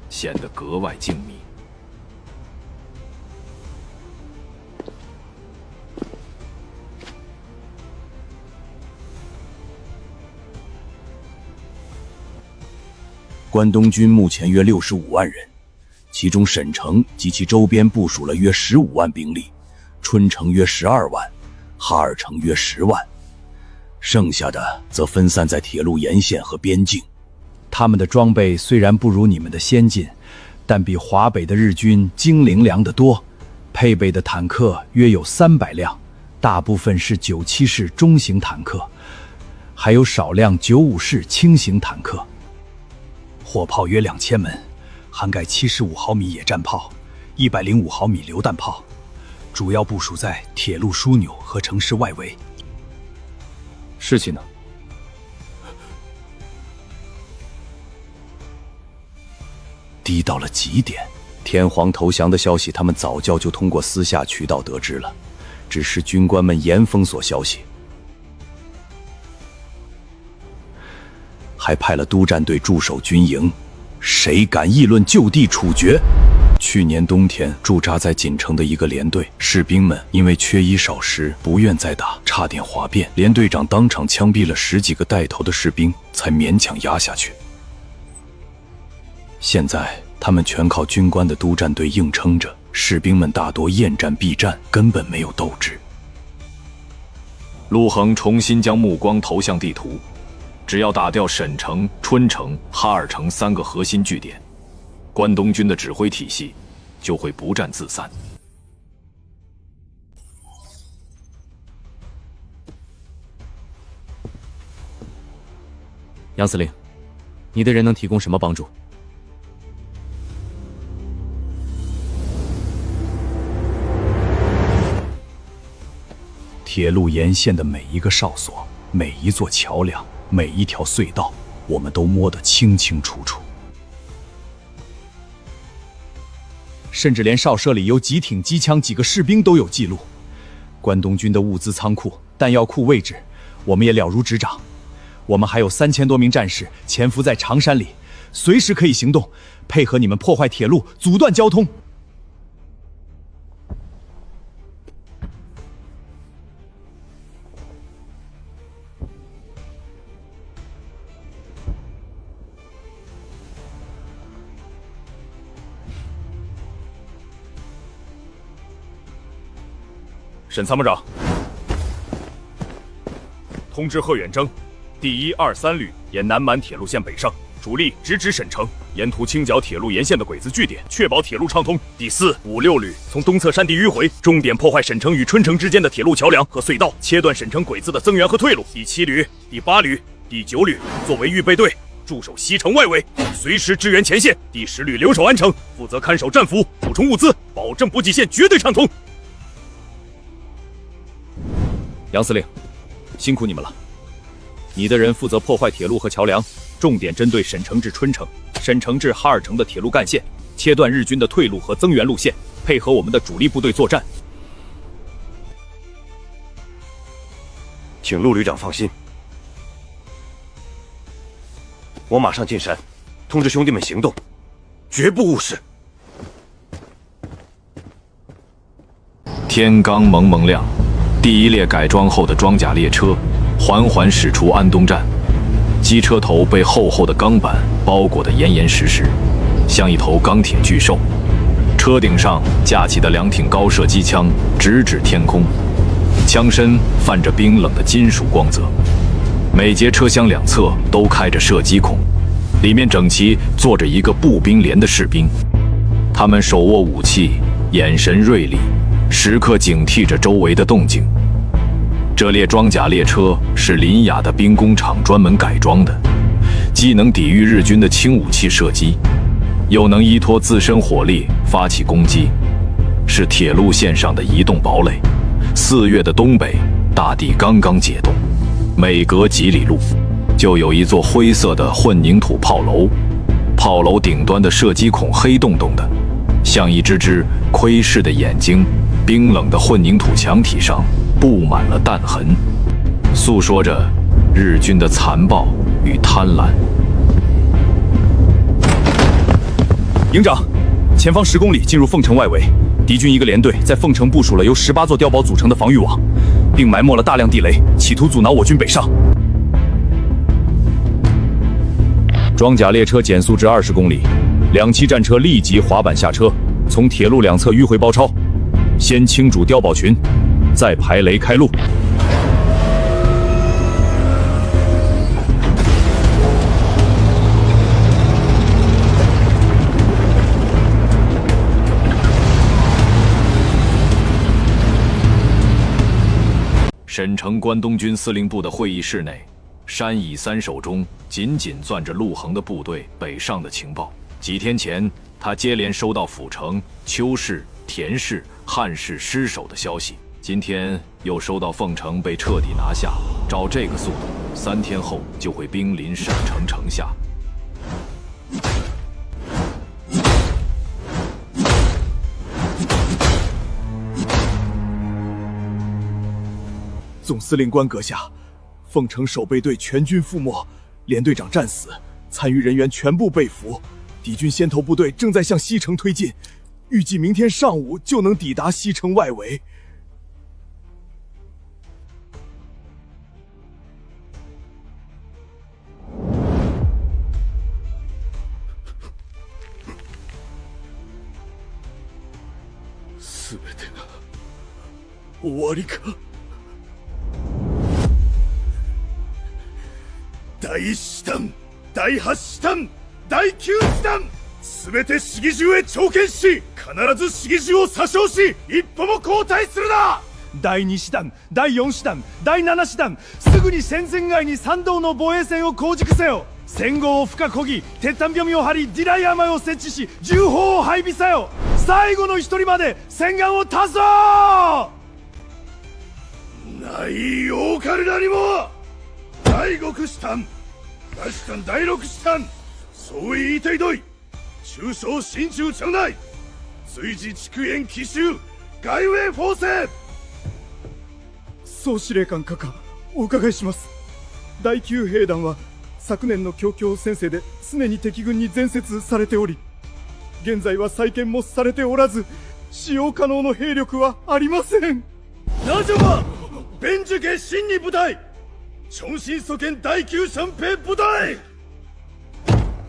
显得格外静谧。关东军目前约65万人，其中沈城及其周边部署了约15万兵力，春城约12万，哈尔城约10万，剩下的则分散在铁路沿线和边境。他们的装备虽然不如你们的先进，但比华北的日军精灵良得多，配备的坦克约有300辆，大部分是97式中型坦克，还有少量95式轻型坦克。火炮约2000门，涵盖75毫米野战炮、105毫米榴弹炮，主要部署在铁路枢纽和城市外围。士气呢？低到了极点。天皇投降的消息，他们早就通过私下渠道得知了，只是军官们严封锁消息，还派了督战队驻守军营，谁敢议论就地处决。去年冬天驻扎在锦城的一个连队士兵们因为缺衣少食，不愿再打，差点哗变，连队长当场枪毙了10几个带头的士兵，才勉强压下去。现在他们全靠军官的督战队硬撑着，士兵们大多厌战避战，根本没有斗志。陆衡重新将目光投向地图，只要打掉沈城、春城、哈尔城3个核心据点，关东军的指挥体系就会不战自散。杨司令，你的人能提供什么帮助？铁路沿线的每一个哨所、每一座桥梁、每一条隧道，我们都摸得清清楚楚。甚至连哨舍里有几挺机枪、几个士兵都有记录。关东军的物资仓库、弹药库位置，我们也了如指掌。我们还有3000多名战士潜伏在长山里，随时可以行动，配合你们破坏铁路，阻断交通。沈参谋长，通知贺远征，第1、2、3旅沿南满铁路线北上，主力直指沈城，沿途清剿铁路沿线的鬼子据点，确保铁路畅通。第4、5、6旅从东侧山地迂回，重点破坏沈城与春城之间的铁路桥梁和隧道，切断沈城鬼子的增援和退路。第7旅、第8旅、第9旅作为预备队，驻守西城外围，随时支援前线。第10旅留守安城，负责看守战俘，补充物资，保证补给线绝对畅通。杨司令，辛苦你们了。你的人负责破坏铁路和桥梁，重点针对沈城至春城、沈城至哈尔城的铁路干线，切断日军的退路和增援路线，配合我们的主力部队作战。请陆旅长放心，我马上进山，通知兄弟们行动，绝不误事。天刚蒙蒙亮，第1列改装后的装甲列车缓缓驶出安东站，机车头被厚厚的钢板包裹得严严实实，像一头钢铁巨兽。车顶上架起的2挺高射机枪直指天空，枪身泛着冰冷的金属光泽。每节车厢2侧都开着射击孔，里面整齐坐着一个步兵连的士兵，他们手握武器，眼神锐利，时刻警惕着周围的动静。这列装甲列车是林雅的兵工厂专门改装的，既能抵御日军的轻武器射击，又能依托自身火力发起攻击，是铁路线上的移动堡垒。4月的东北大地刚刚解冻，每隔几里路就有一座灰色的混凝土炮楼，炮楼顶端的射击孔黑洞洞的，像一只只窥视的眼睛。冰冷的混凝土墙体上布满了弹痕，诉说着日军的残暴与贪婪。营长，前方10公里进入凤城外围，敌军一个连队在凤城部署了由18座碉堡组成的防御网，并埋没了大量地雷，企图阻挠我军北上。装甲列车减速至20公里，2栖战车立即滑板下车，从铁路2侧迂回包抄。先清除碉堡群，再排雷开路。沈城关东军司令部的会议室内，山以三手中紧紧攥着陆横的部队北上的情报。几天前，他接连收到阜城、邱氏、田氏、汉氏失守的消息，今天又收到凤城被彻底拿下。照这个速度，3天后就会兵临沈城城下。总司令官阁下，凤城守备队全军覆没，连队长战死，残余人员全部被俘。敌军先头部队正在向西城推进，预计明天上午就能抵达西城外围。全てが終わりか。第1師団、第8師団、第9師団、全て市議中へ朝見し、必ず市議中を詐称し、一歩も後退するな。第2師団、第4師団、第7師団、すぐに戦線外に参道の防衛線を構築せよ。戦壕を深こぎ、鉄胆読みを張り、地雷山を設置し、銃砲を配備せよ。最後の一人まで戦岸を断そう。ないよかるなにも。第5師団、第師団、第6師団、総意一隊隊、中小新中城内、随時筑延奇襲、外衛砲勢。総司令官閣下、お伺いします。第9兵団は昨年の強強戦線で常に敵軍に全接されており、現在は再建もされておらず、使用可能の兵力はありません。那就把编制给新的部队，重新组建第9神兵部队。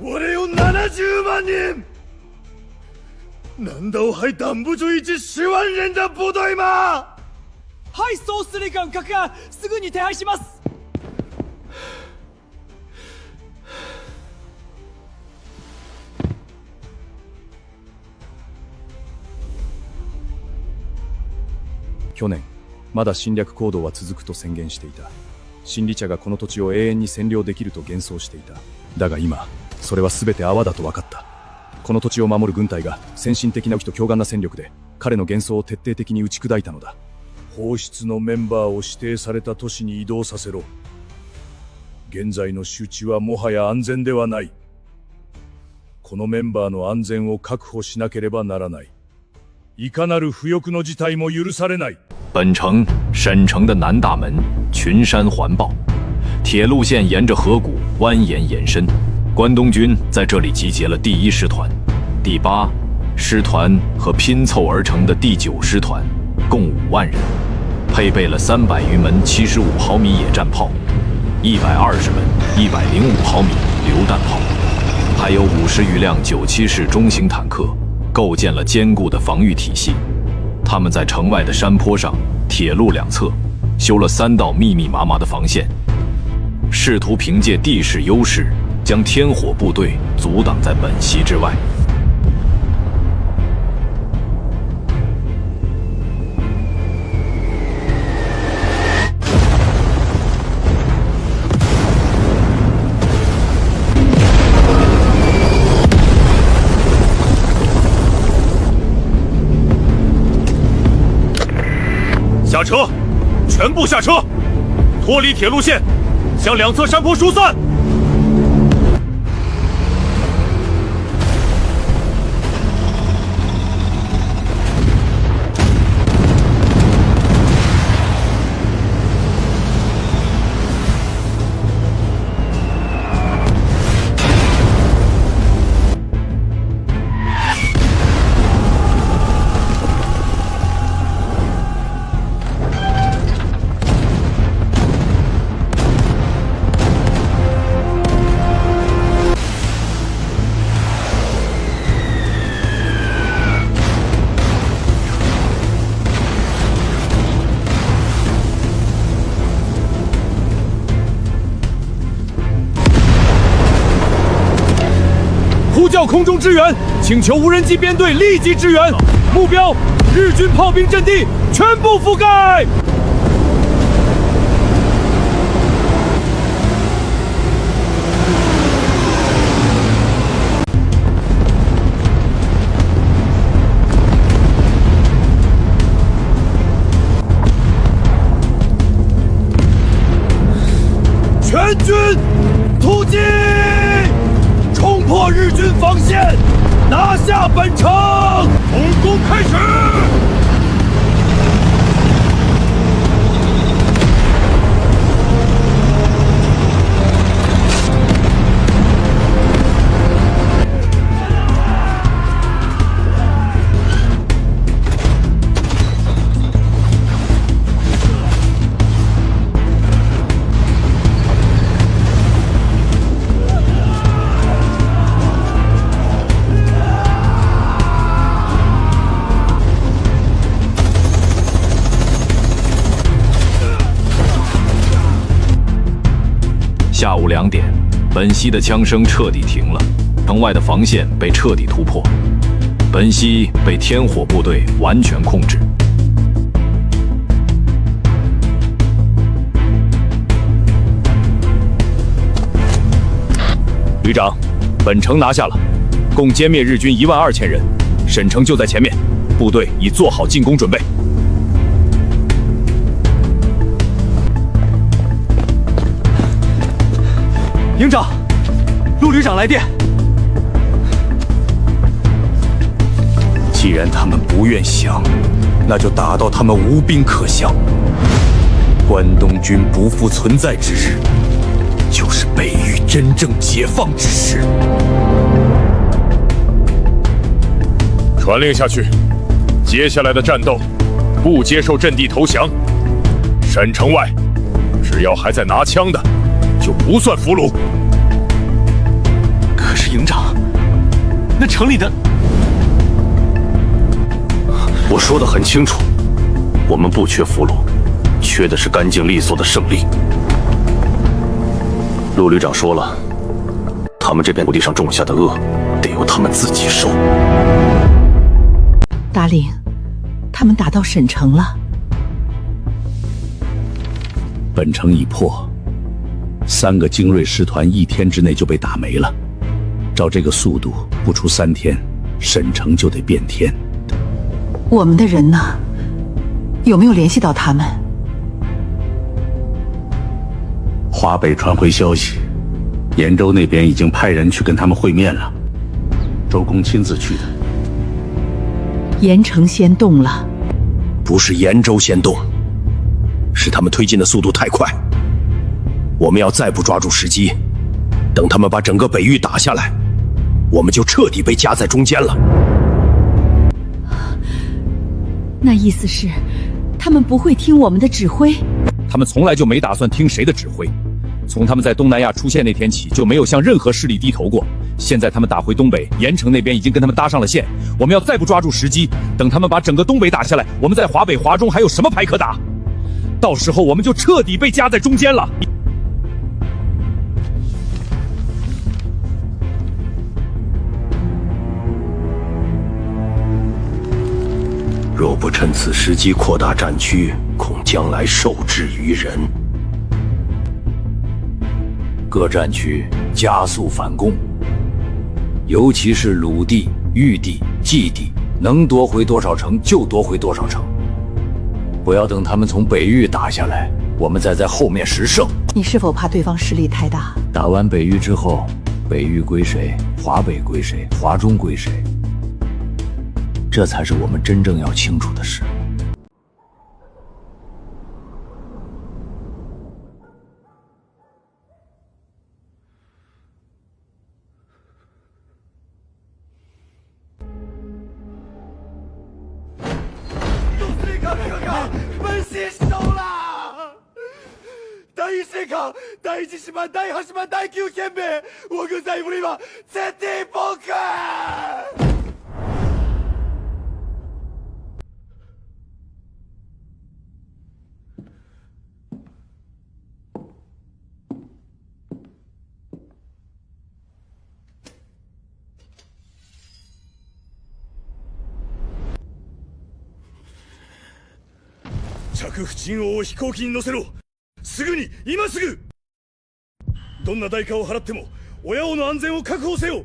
我哋有70万人，难道还挡不住一支10万人的部队吗？はい、総司令官閣下、すぐに手配します。去年、まだ侵略行動は続くと宣言していた。真理茶がこの土地を永遠に占領できると幻想していた。だが今、それは全て泡だと分かった。この土地を守る軍隊が先進的な武器と強悍な戦力で彼の幻想を徹底的に打ち砕いたのだ。放出のメンバーを指定された都市に移動させろ。現在の周知はもはや安全ではない。このメンバーの安全を確保しなければならない。いかなる不欲の事態も許されない。本城、沈城的南大门，群山环抱，铁路线沿着河谷蜿蜒延伸。关东军在这里集结了第1师团、第8师团和拼凑而成的第9师团，共5万人，配备了300余门75毫米野战炮，120门105毫米榴弹炮，还有50余辆97式中型坦克，构建了坚固的防御体系。他们在城外的山坡上、铁路两侧修了3道密密麻麻的防线，试图凭借地势优势将天火部队阻挡在本溪之外。下车，全部下车，脱离铁路线，向两侧山坡疏散。呼叫空中支援，请求无人机编队立即支援。目标：日军炮兵阵地全部覆盖。全军突击！冲破日军防线，拿下本城！攻攻开始！下午2点，本溪的枪声彻底停了，城外的防线被彻底突破，本溪被天火部队完全控制。旅长，本城拿下了，共歼灭日军12000人，沈城就在前面，部队已做好进攻准备。营长，陆旅长来电。既然他们不愿降，那就打到他们无兵可降。关东军不复存在之日，就是北域真正解放之时。传令下去，接下来的战斗不接受阵地投降。沈城外，只要还在拿枪的，就不算俘虏。可是营长，那城里的……我说得很清楚，我们不缺俘虏，缺的是干净利索的胜利。陆旅长说了，他们这片土地上种下的恶，得由他们自己受。大令，他们打到沈城了。本城已破，3个精锐师团1天之内就被打没了。照这个速度，不出3天，沈城就得变天。我们的人呢？有没有联系到他们？华北传回消息，延州那边已经派人去跟他们会面了，周公亲自去的。盐城先动了？不是延州先动，是他们推进的速度太快。我们要再不抓住时机，等他们把整个北域打下来，我们就彻底被夹在中间了。那意思是，他们不会听我们的指挥？他们从来就没打算听谁的指挥。从他们在东南亚出现那天起，就没有向任何势力低头过。现在他们打回东北，盐城那边已经跟他们搭上了线。我们要再不抓住时机，等他们把整个东北打下来，我们在华北、华中还有什么牌可打？到时候我们就彻底被夹在中间了。若不趁此时机扩大战区，恐将来受制于人。各战区加速反攻，尤其是鲁地、豫地、冀地，能夺回多少城就夺回多少城，不要等他们从北域打下来，我们再在后面食胜。你是否怕对方势力太大？打完北域之后，北域归谁，华北归谁，华中归谁，这才是我们真正要清楚的事。第1師班、第8班、第9憲兵，我軍在不利は絶対崩壊。着付賃王を飛行機に乗せろ。すぐに、今すぐ。どんな代価を払っても親王の安全を確保せよ。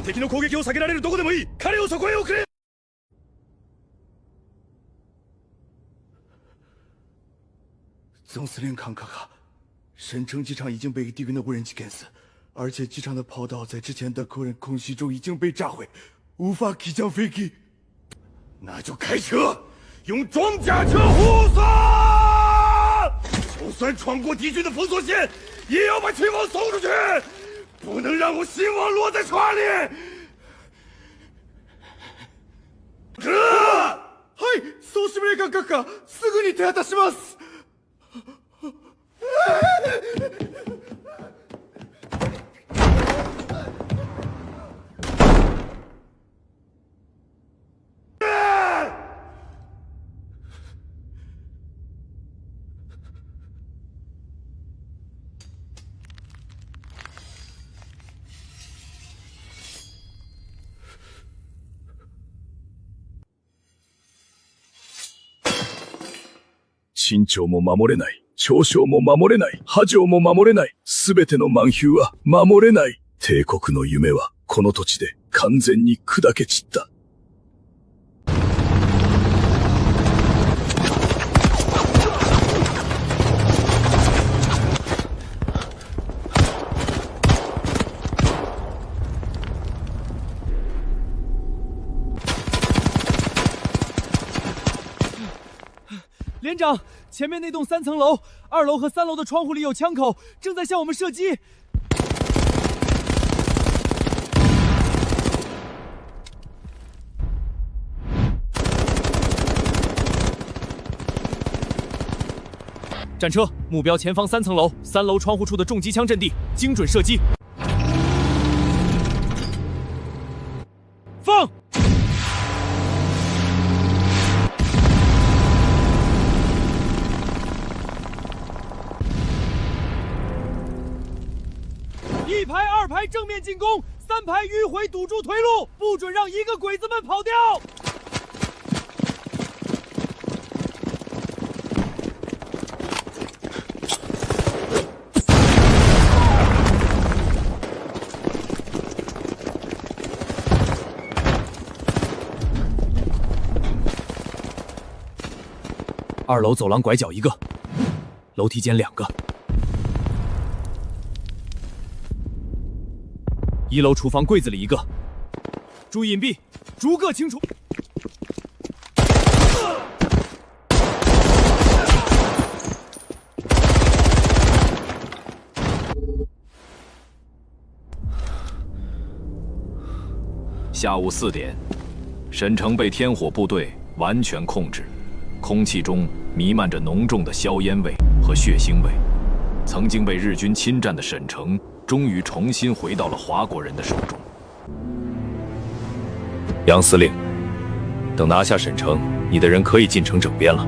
敵の攻撃を避けられるどこでもいい。彼をそこへ送れ。总司令康卡卡，沈城机场已经被敌军的无人机干死，而且机场的跑道在之前的空人空袭中已经被炸毁，无法起降飞机。那就开车，用装甲车护送。就算闯过敌军的封锁线，也要把亲王送出去，不能让我亲王落在船里。はい、総司令官閣下、すぐに手当たします。清朝も守れない。長将も守れない。波城も守れない。すべての満州は守れない。帝国の夢はこの土地で完全に砕け散った。连长，前面那栋3层楼，2楼和3楼的窗户里有枪口，正在向我们射击。战车，目标前方3层楼，3楼窗户处的重机枪阵地，精准射击。放！1排、2排正面进攻，3排迂回堵住退路，不准让一个鬼子们跑掉。2楼走廊拐角1个，楼梯间2个，1楼厨房柜子里1个。注意隐蔽，逐个清除。下午4点，沈城被天火部队完全控制，空气中弥漫着浓重的硝烟味和血腥味。曾经被日军侵占的沈城，终于重新回到了华国人的手中。杨司令，等拿下沈城，你的人可以进城整编了。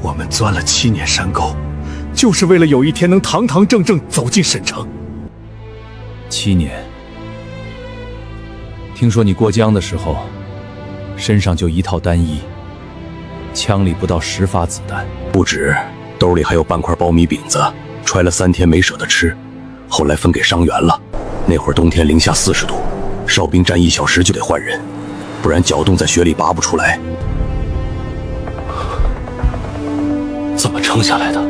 我们钻了7年山沟，就是为了有一天能堂堂正正走进沈城。7年。听说你过江的时候，身上就1套单衣，枪里不到10发子弹，不止，兜里还有半块苞米饼子，揣了3天没舍得吃，后来分给伤员了。那会儿冬天零下40度，哨兵站1小时就得换人，不然脚冻在雪里拔不出来。怎么撑下来的？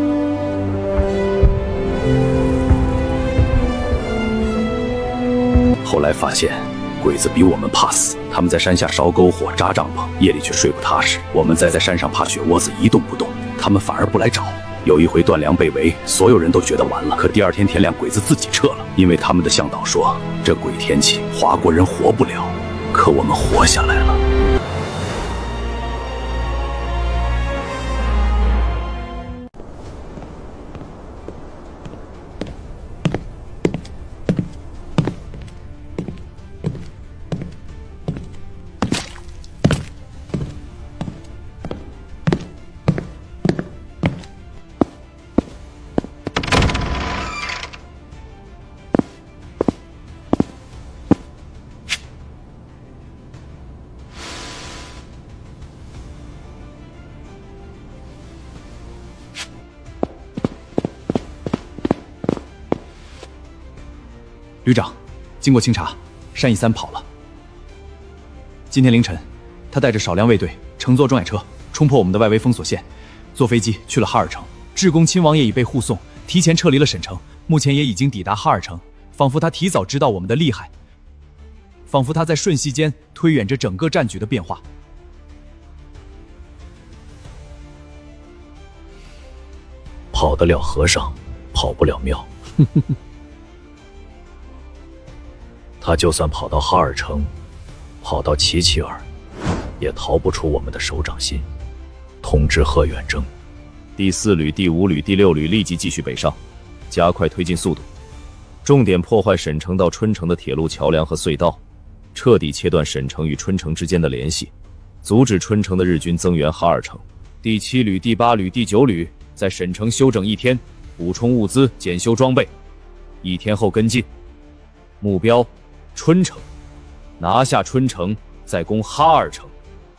后来发现鬼子比我们怕死，他们在山下烧篝火、扎帐篷，夜里却睡不踏实。我们在山上爬雪窝子一动不动，他们反而不来找。有一回断粮被围，所有人都觉得完了，可第2天天亮，鬼子自己撤了，因为他们的向导说，这鬼天气华国人活不了，可我们活下来了。旅长，经过清查，单义三跑了。今天凌晨，他带着少量卫队乘坐装甲车冲破我们的外围封锁线，坐飞机去了哈尔城。智公亲王爷已被护送，提前撤离了沈城，目前也已经抵达哈尔城。仿佛他提早知道我们的厉害，仿佛他在瞬息间推演着整个战局的变化。跑得了和尚，跑不了庙。他就算跑到哈尔城，跑到齐齐尔，也逃不出我们的手掌心。通知贺远征，第4旅、第5旅、第6旅立即继续北上，加快推进速度，重点破坏沈城到春城的铁路桥梁和隧道，彻底切断沈城与春城之间的联系，阻止春城的日军增援哈尔城。第7旅、第8旅、第9旅在沈城休整1天，补充物资、检修装备，1天后跟进。目标春城，拿下春城，再攻哈尔城，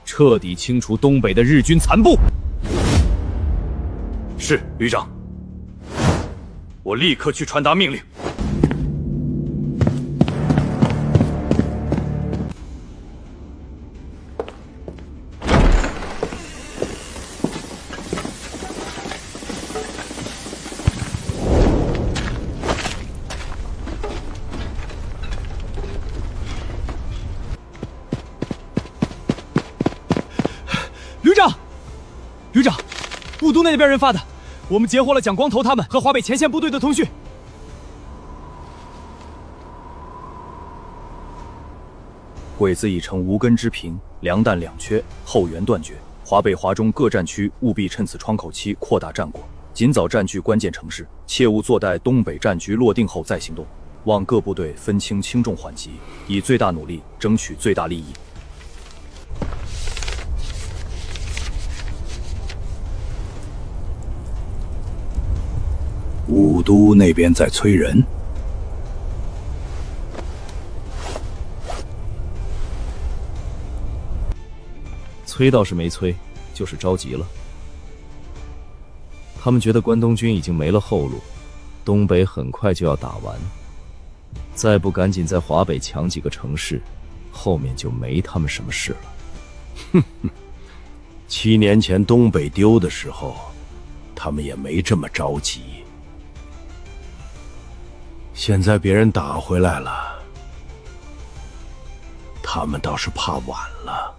彻底清除东北的日军残部。是，旅长。我立刻去传达命令。旅长，雾都那边人发的，我们截获了蒋光头他们和华北前线部队的通讯。鬼子已成无根之萍，粮弹两缺，后援断绝。华北、华中各战区务必趁此窗口期扩大战果，尽早占据关键城市，切勿坐待东北战局落定后再行动。望各部队分清轻重缓急，以最大努力争取最大利益。雾都那边在催人。催倒是没催，就是着急了。他们觉得关东军已经没了后路，东北很快就要打完，再不赶紧在华北抢几个城市，后面就没他们什么事了。哼哼， 7年前东北丢的时候，他们也没这么着急。现在别人打回来了，他们倒是怕晚了。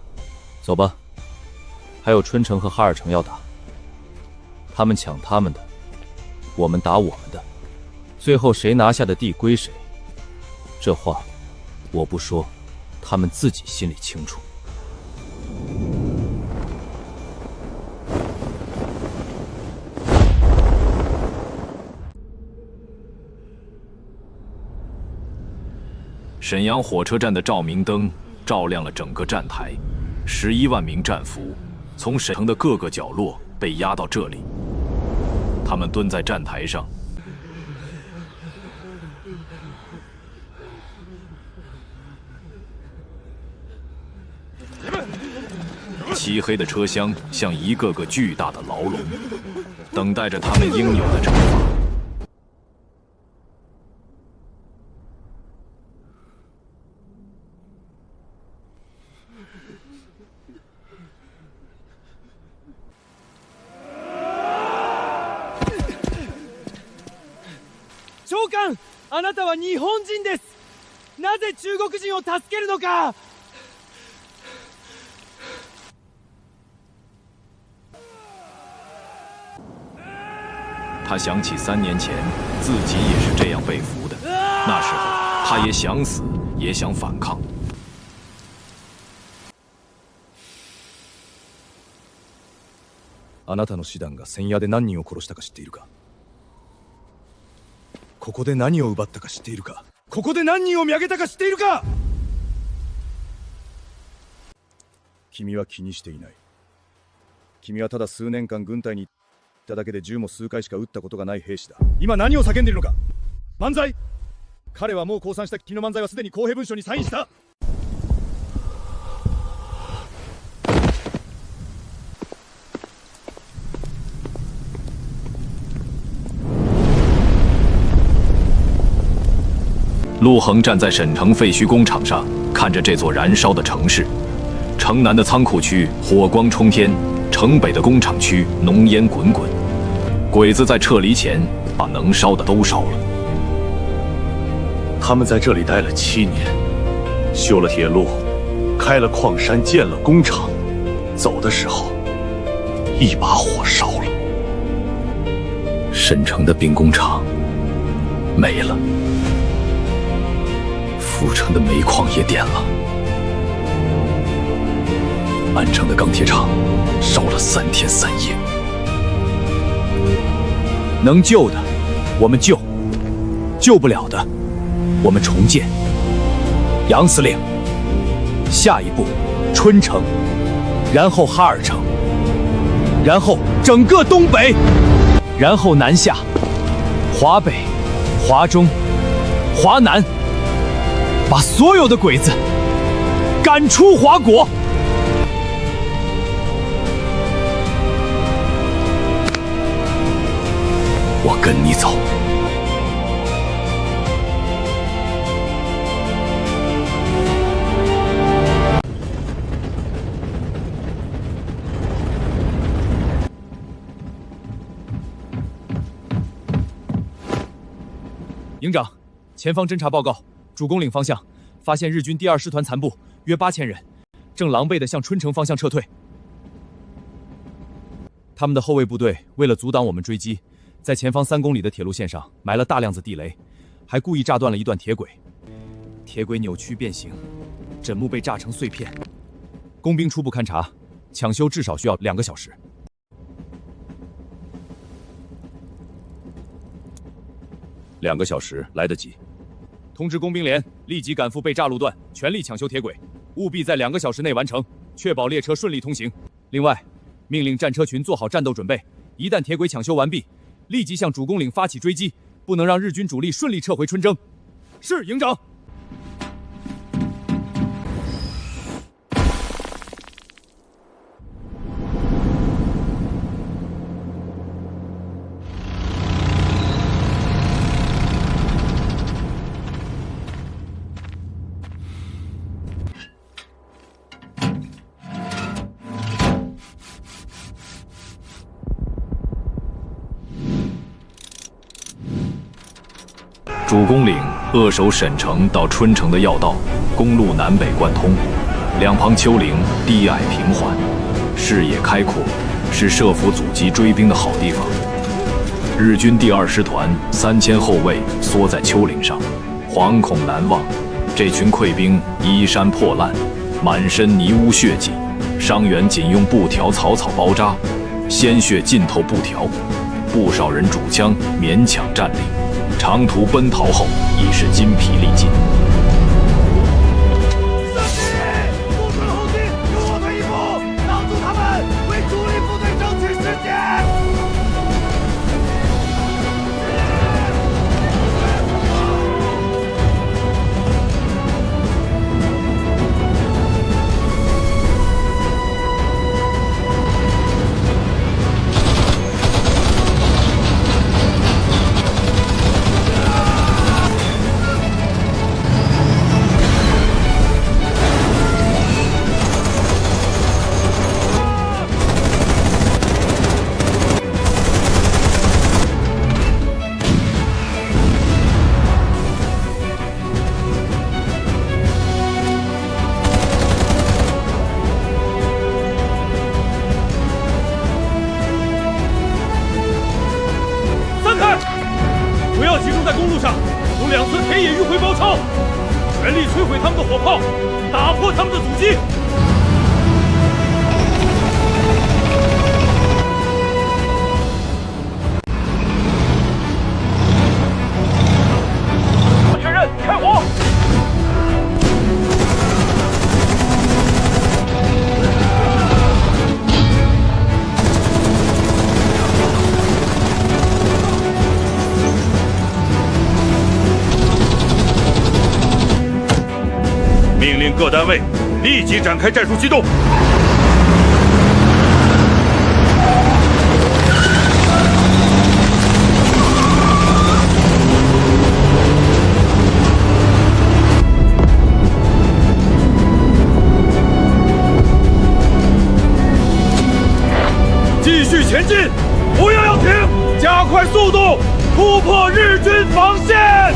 走吧，还有春城和哈尔城要打，他们抢他们的，我们打我们的，最后谁拿下的地归谁。这话我不说，他们自己心里清楚。沈阳火车站的照明灯照亮了整个站台，11万名战俘从沈城的各个角落被押到这里。他们蹲在站台上，漆黑的车厢像一个个巨大的牢笼，等待着他们应有的惩罚。長官、あなたは日本人です。なぜ中国人を助けるのか。他想起3年前自己也是这样被俘的，那时候他也想死，也想反抗。あなたの師団が千屋で何人を殺したか知っているか？ここで何を奪ったか知っているか？ここで何人を見上げたか知っているか？君は気にしていない。君はただ数年間軍隊に行っただけで銃も数回しか撃ったことがない兵士だ。今何を叫んでいるのか？漫才？彼はもう降参した君の漫才はすでに公平文書にサインした。陆恒站在沈城废墟工厂上，看着这座燃烧的城市。城南的仓库区火光冲天，城北的工厂区浓烟滚滚。鬼子在撤离前把能烧的都烧了。他们在这里待了7年，修了铁路，开了矿山，建了工厂。走的时候，一把火烧了。沈城的兵工厂没了。阜城的煤矿也点了，安城的钢铁厂烧了3天3夜。能救的我们救，救不了的我们重建。杨司令，下一步春城，然后哈尔城，然后整个东北，然后南下，华北、华中、华南。把所有的鬼子赶出华国！我跟你走。营长，前方侦察报告。主攻岭方向，发现日军第2师团残部约8000人，正狼狈地向春城方向撤退。他们的后卫部队为了阻挡我们追击，在前方3公里的铁路线上埋了大量子地雷，还故意炸断了一段铁轨。铁轨扭曲变形，枕木被炸成碎片。工兵初步勘察，抢修至少需要2个小时。2个小时来得及。通知工兵连立即赶赴被炸路段，全力抢修铁轨，务必在2个小时内完成，确保列车顺利通行。另外，命令战车群做好战斗准备，一旦铁轨抢修完毕，立即向主攻岭发起追击，不能让日军主力顺利撤回春征。是，营长。主攻领扼守沈城到春城的要道，公路南北贯通，两旁丘陵低矮平缓，视野开阔，是设伏阻击追兵的好地方。日军第2师团3000后卫缩在丘陵上，惶恐难忘。这群溃兵衣衫破烂，满身泥污血迹，伤员仅用布条草草包扎，鲜血浸透布条，不少人主枪勉强站立。长途奔逃后已是筋疲力尽。后进，有我们一步，挡住他们，为主力部队争取时间。全力摧毁他们的火炮，打破他们的阻击。确认，开火！命令各单位立即展开战术机动。继续前进，不要停，加快速度，突破日军防线。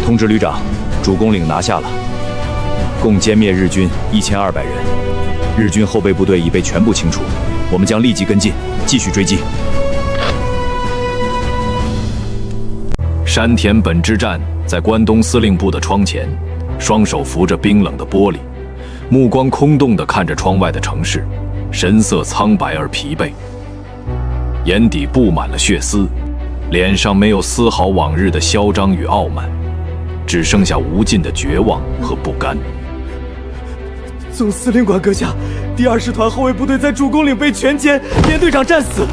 通知旅长，主攻岭拿下了，共歼灭日军1200人，日军后备部队已被全部清除，我们将立即跟进，继续追击。山田本之战在关东司令部的窗前，双手扶着冰冷的玻璃，目光空洞地看着窗外的城市，神色苍白而疲惫，眼底布满了血丝，脸上没有丝毫往日的嚣张与傲慢，只剩下无尽的绝望和不甘。总司令官阁下，第2师团后卫部队在主攻岭被全歼，连队长战死。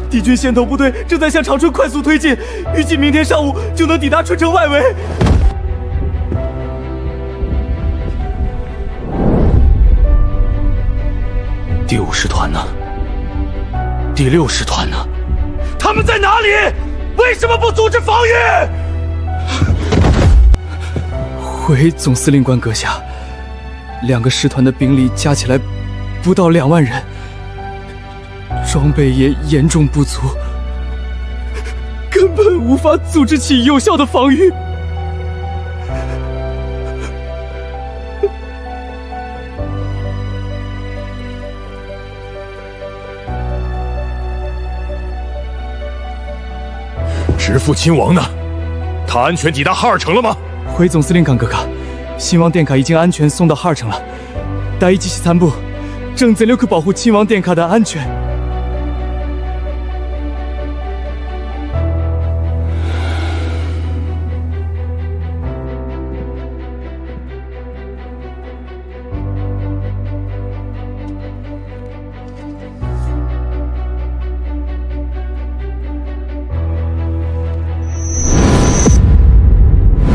敌军先头部队正在向长春快速推进，预计明天上午就能抵达春城外围。第5师团呢？第6师团呢？他们在哪里？为什么不组织防御？回总司令官阁下，2个师团的兵力加起来不到2万人，装备也严重不足，根本无法组织起有效的防御。直父亲王呢？他安全抵达哈尔城了吗？回总司令官阁下，新王殿下已经安全送到哈尔城了。第一机器参部正全力保护亲王殿下的安全。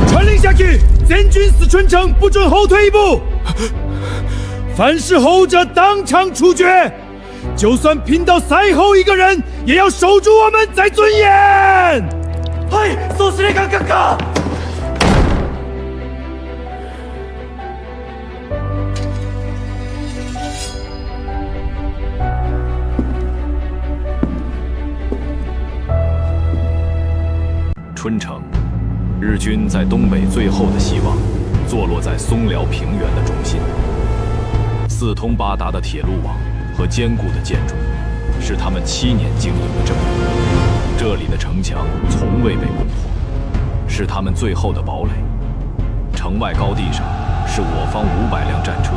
传令下去，全军死春城，不准后退一步。凡是后者当场处决，就算拼到最后一个人，也要守住我们在尊严。はい、そう司令官閣下。春城，日军在东北最后的希望，坐落在松辽平原的中心。四通八达的铁路网和坚固的建筑，是他们7年经营的证明。这里的城墙从未被攻破，是他们最后的堡垒。城外高地上是我方500辆战车、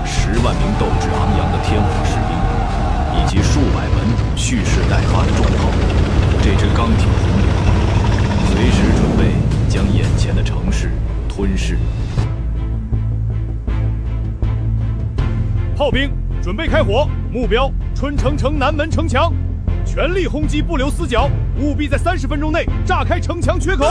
10万名斗志昂扬的天火士兵，以及数百门蓄势待发的重炮。这支钢铁洪流，随时准备将眼前的城市吞噬。炮兵准备开火，目标春城城南门城墙，全力轰击，不留死角，务必在30分钟内炸开城墙缺口。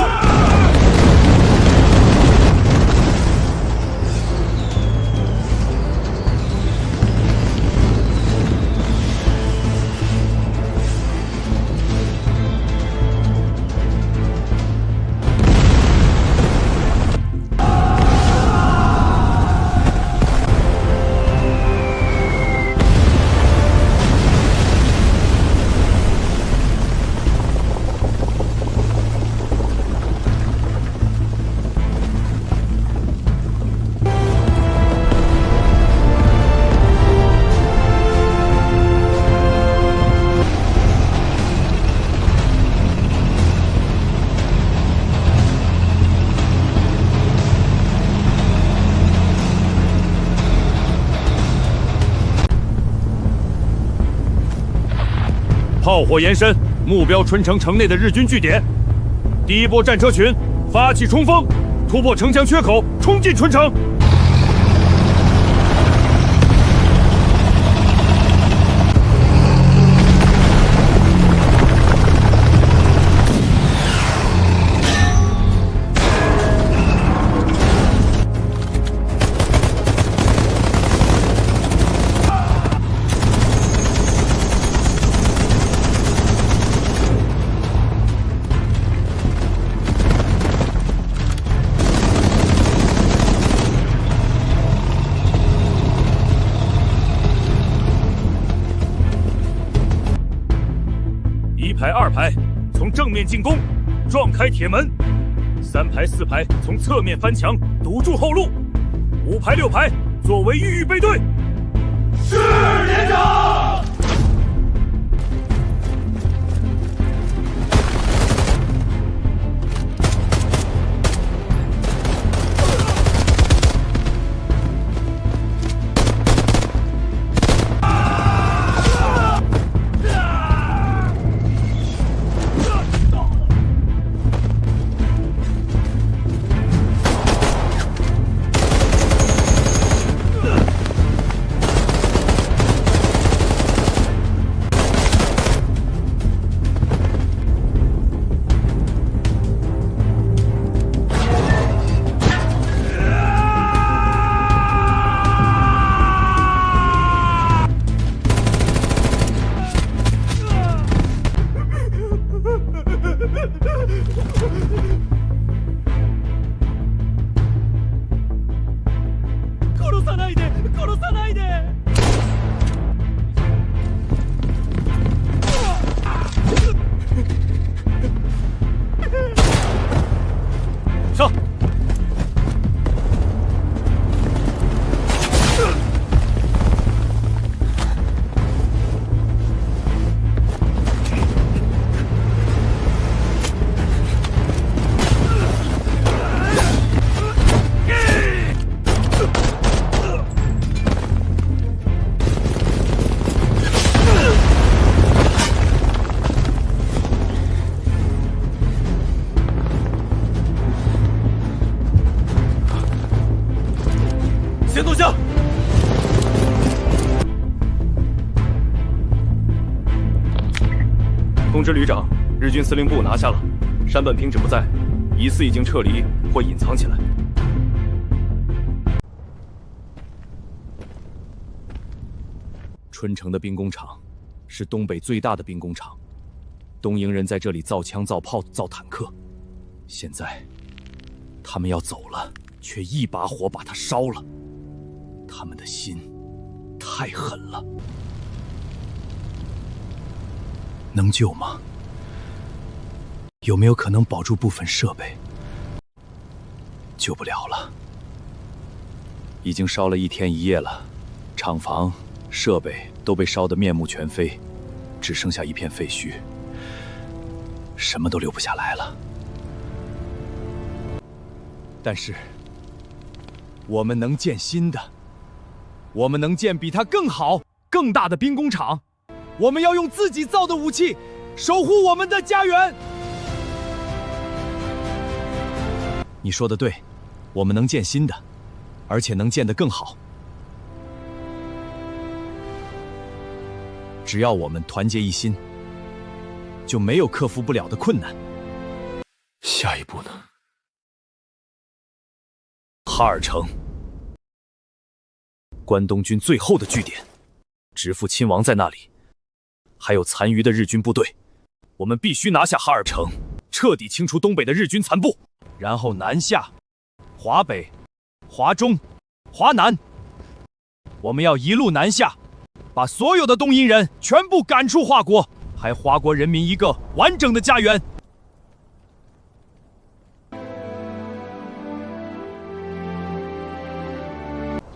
炮火延伸，目标春城城内的日军据点。第一波战车群发起冲锋，突破城墙缺口，冲进春城。1排2排从正面进攻，撞开铁门；3排4排从侧面翻墙，堵住后路；5排6排作为预备队。是连长。先动向！通知旅长，日军司令部拿下了，山本平指不在，疑似已经撤离或隐藏起来。春城的兵工厂是东北最大的兵工厂，东营人在这里造枪、造炮、造坦克。现在，他们要走了，却一把火把它烧了。他们的心太狠了。能救吗？有没有可能保住部分设备？救不了了，已经烧了1天1夜了，厂房、设备都被烧得面目全非，只剩下一片废墟，什么都留不下来了。但是，我们能建新的，我们能建比它更好、更大的兵工厂。我们要用自己造的武器，守护我们的家园。你说的对，我们能建新的，而且能建得更好。只要我们团结一心，就没有克服不了的困难。下一步呢？哈尔城，关东军最后的据点，直父亲王在那里。还有残余的日军部队，我们必须拿下哈尔城，彻底清除东北的日军残部，然后南下华北、华中、华南。我们要一路南下，把所有的东瀛人全部赶出华国，还华国人民一个完整的家园。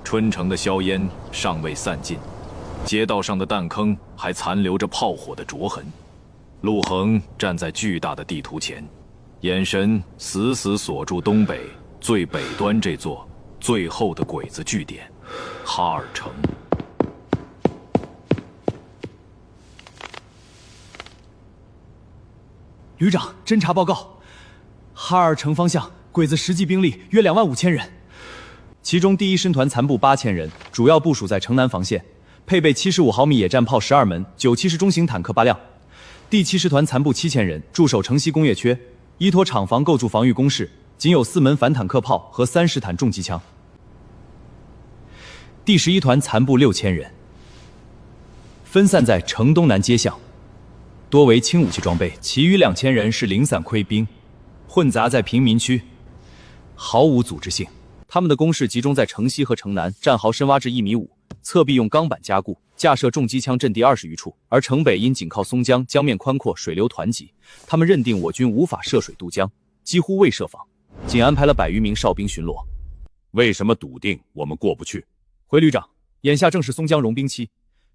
春城的硝烟尚未散尽，街道上的弹坑还残留着炮火的灼痕。陆恒站在巨大的地图前，眼神死死锁住东北最北端这座最后的鬼子据点——哈尔城。旅长，侦察报告：哈尔城方向鬼子实际兵力约25000人，其中第一师团残部8000人，主要部署在城南防线，配备75毫米野战炮12门，970中型坦克8辆。第7师团残部7000人，驻守城西工业区，依托厂房构筑防御工事，仅有4门反坦克炮和30坦重机枪。第11团残部6000人，分散在城东南街巷，多为轻武器装备，其余2000人是零散溃兵，混杂在平民区，毫无组织性。他们的攻势集中在城西和城南，战壕深挖至1.5米，侧壁用钢板加固，架设重机枪阵地20余处。而城北因紧靠松江，江面宽阔，水流湍急，他们认定我军无法涉水渡江，几乎未设防，仅安排了100余名哨兵巡逻。为什么笃定我们过不去？回旅长，眼下正是松江融冰期，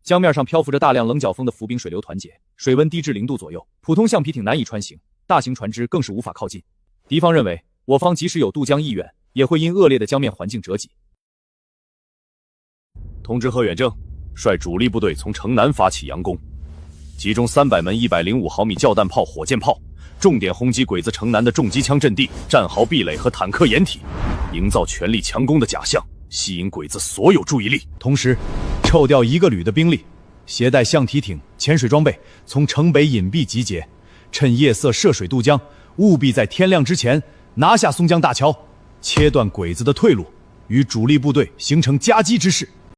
江面上漂浮着大量棱角风的浮冰，水流湍结，水温低至0度左右，普通橡皮艇难以穿行，大型船只更是无法靠近。敌方认为我方即使有渡江意愿，也会因恶劣的江面环境折戟。通知贺远征，率主力部队从城南发起佯攻，集中300门105毫米教弹炮、火箭炮，重点轰击鬼子城南的重机枪阵地、战壕壁垒和坦克掩体，营造全力强攻的假象，吸引鬼子所有注意力。同时，抽调1个旅的兵力，携带橡皮艇、潜水装备，从城北隐蔽集结，趁夜色涉水渡江，务必在天亮之前拿下松江大桥，切断鬼子的退路，与主力部队形成夹击之势。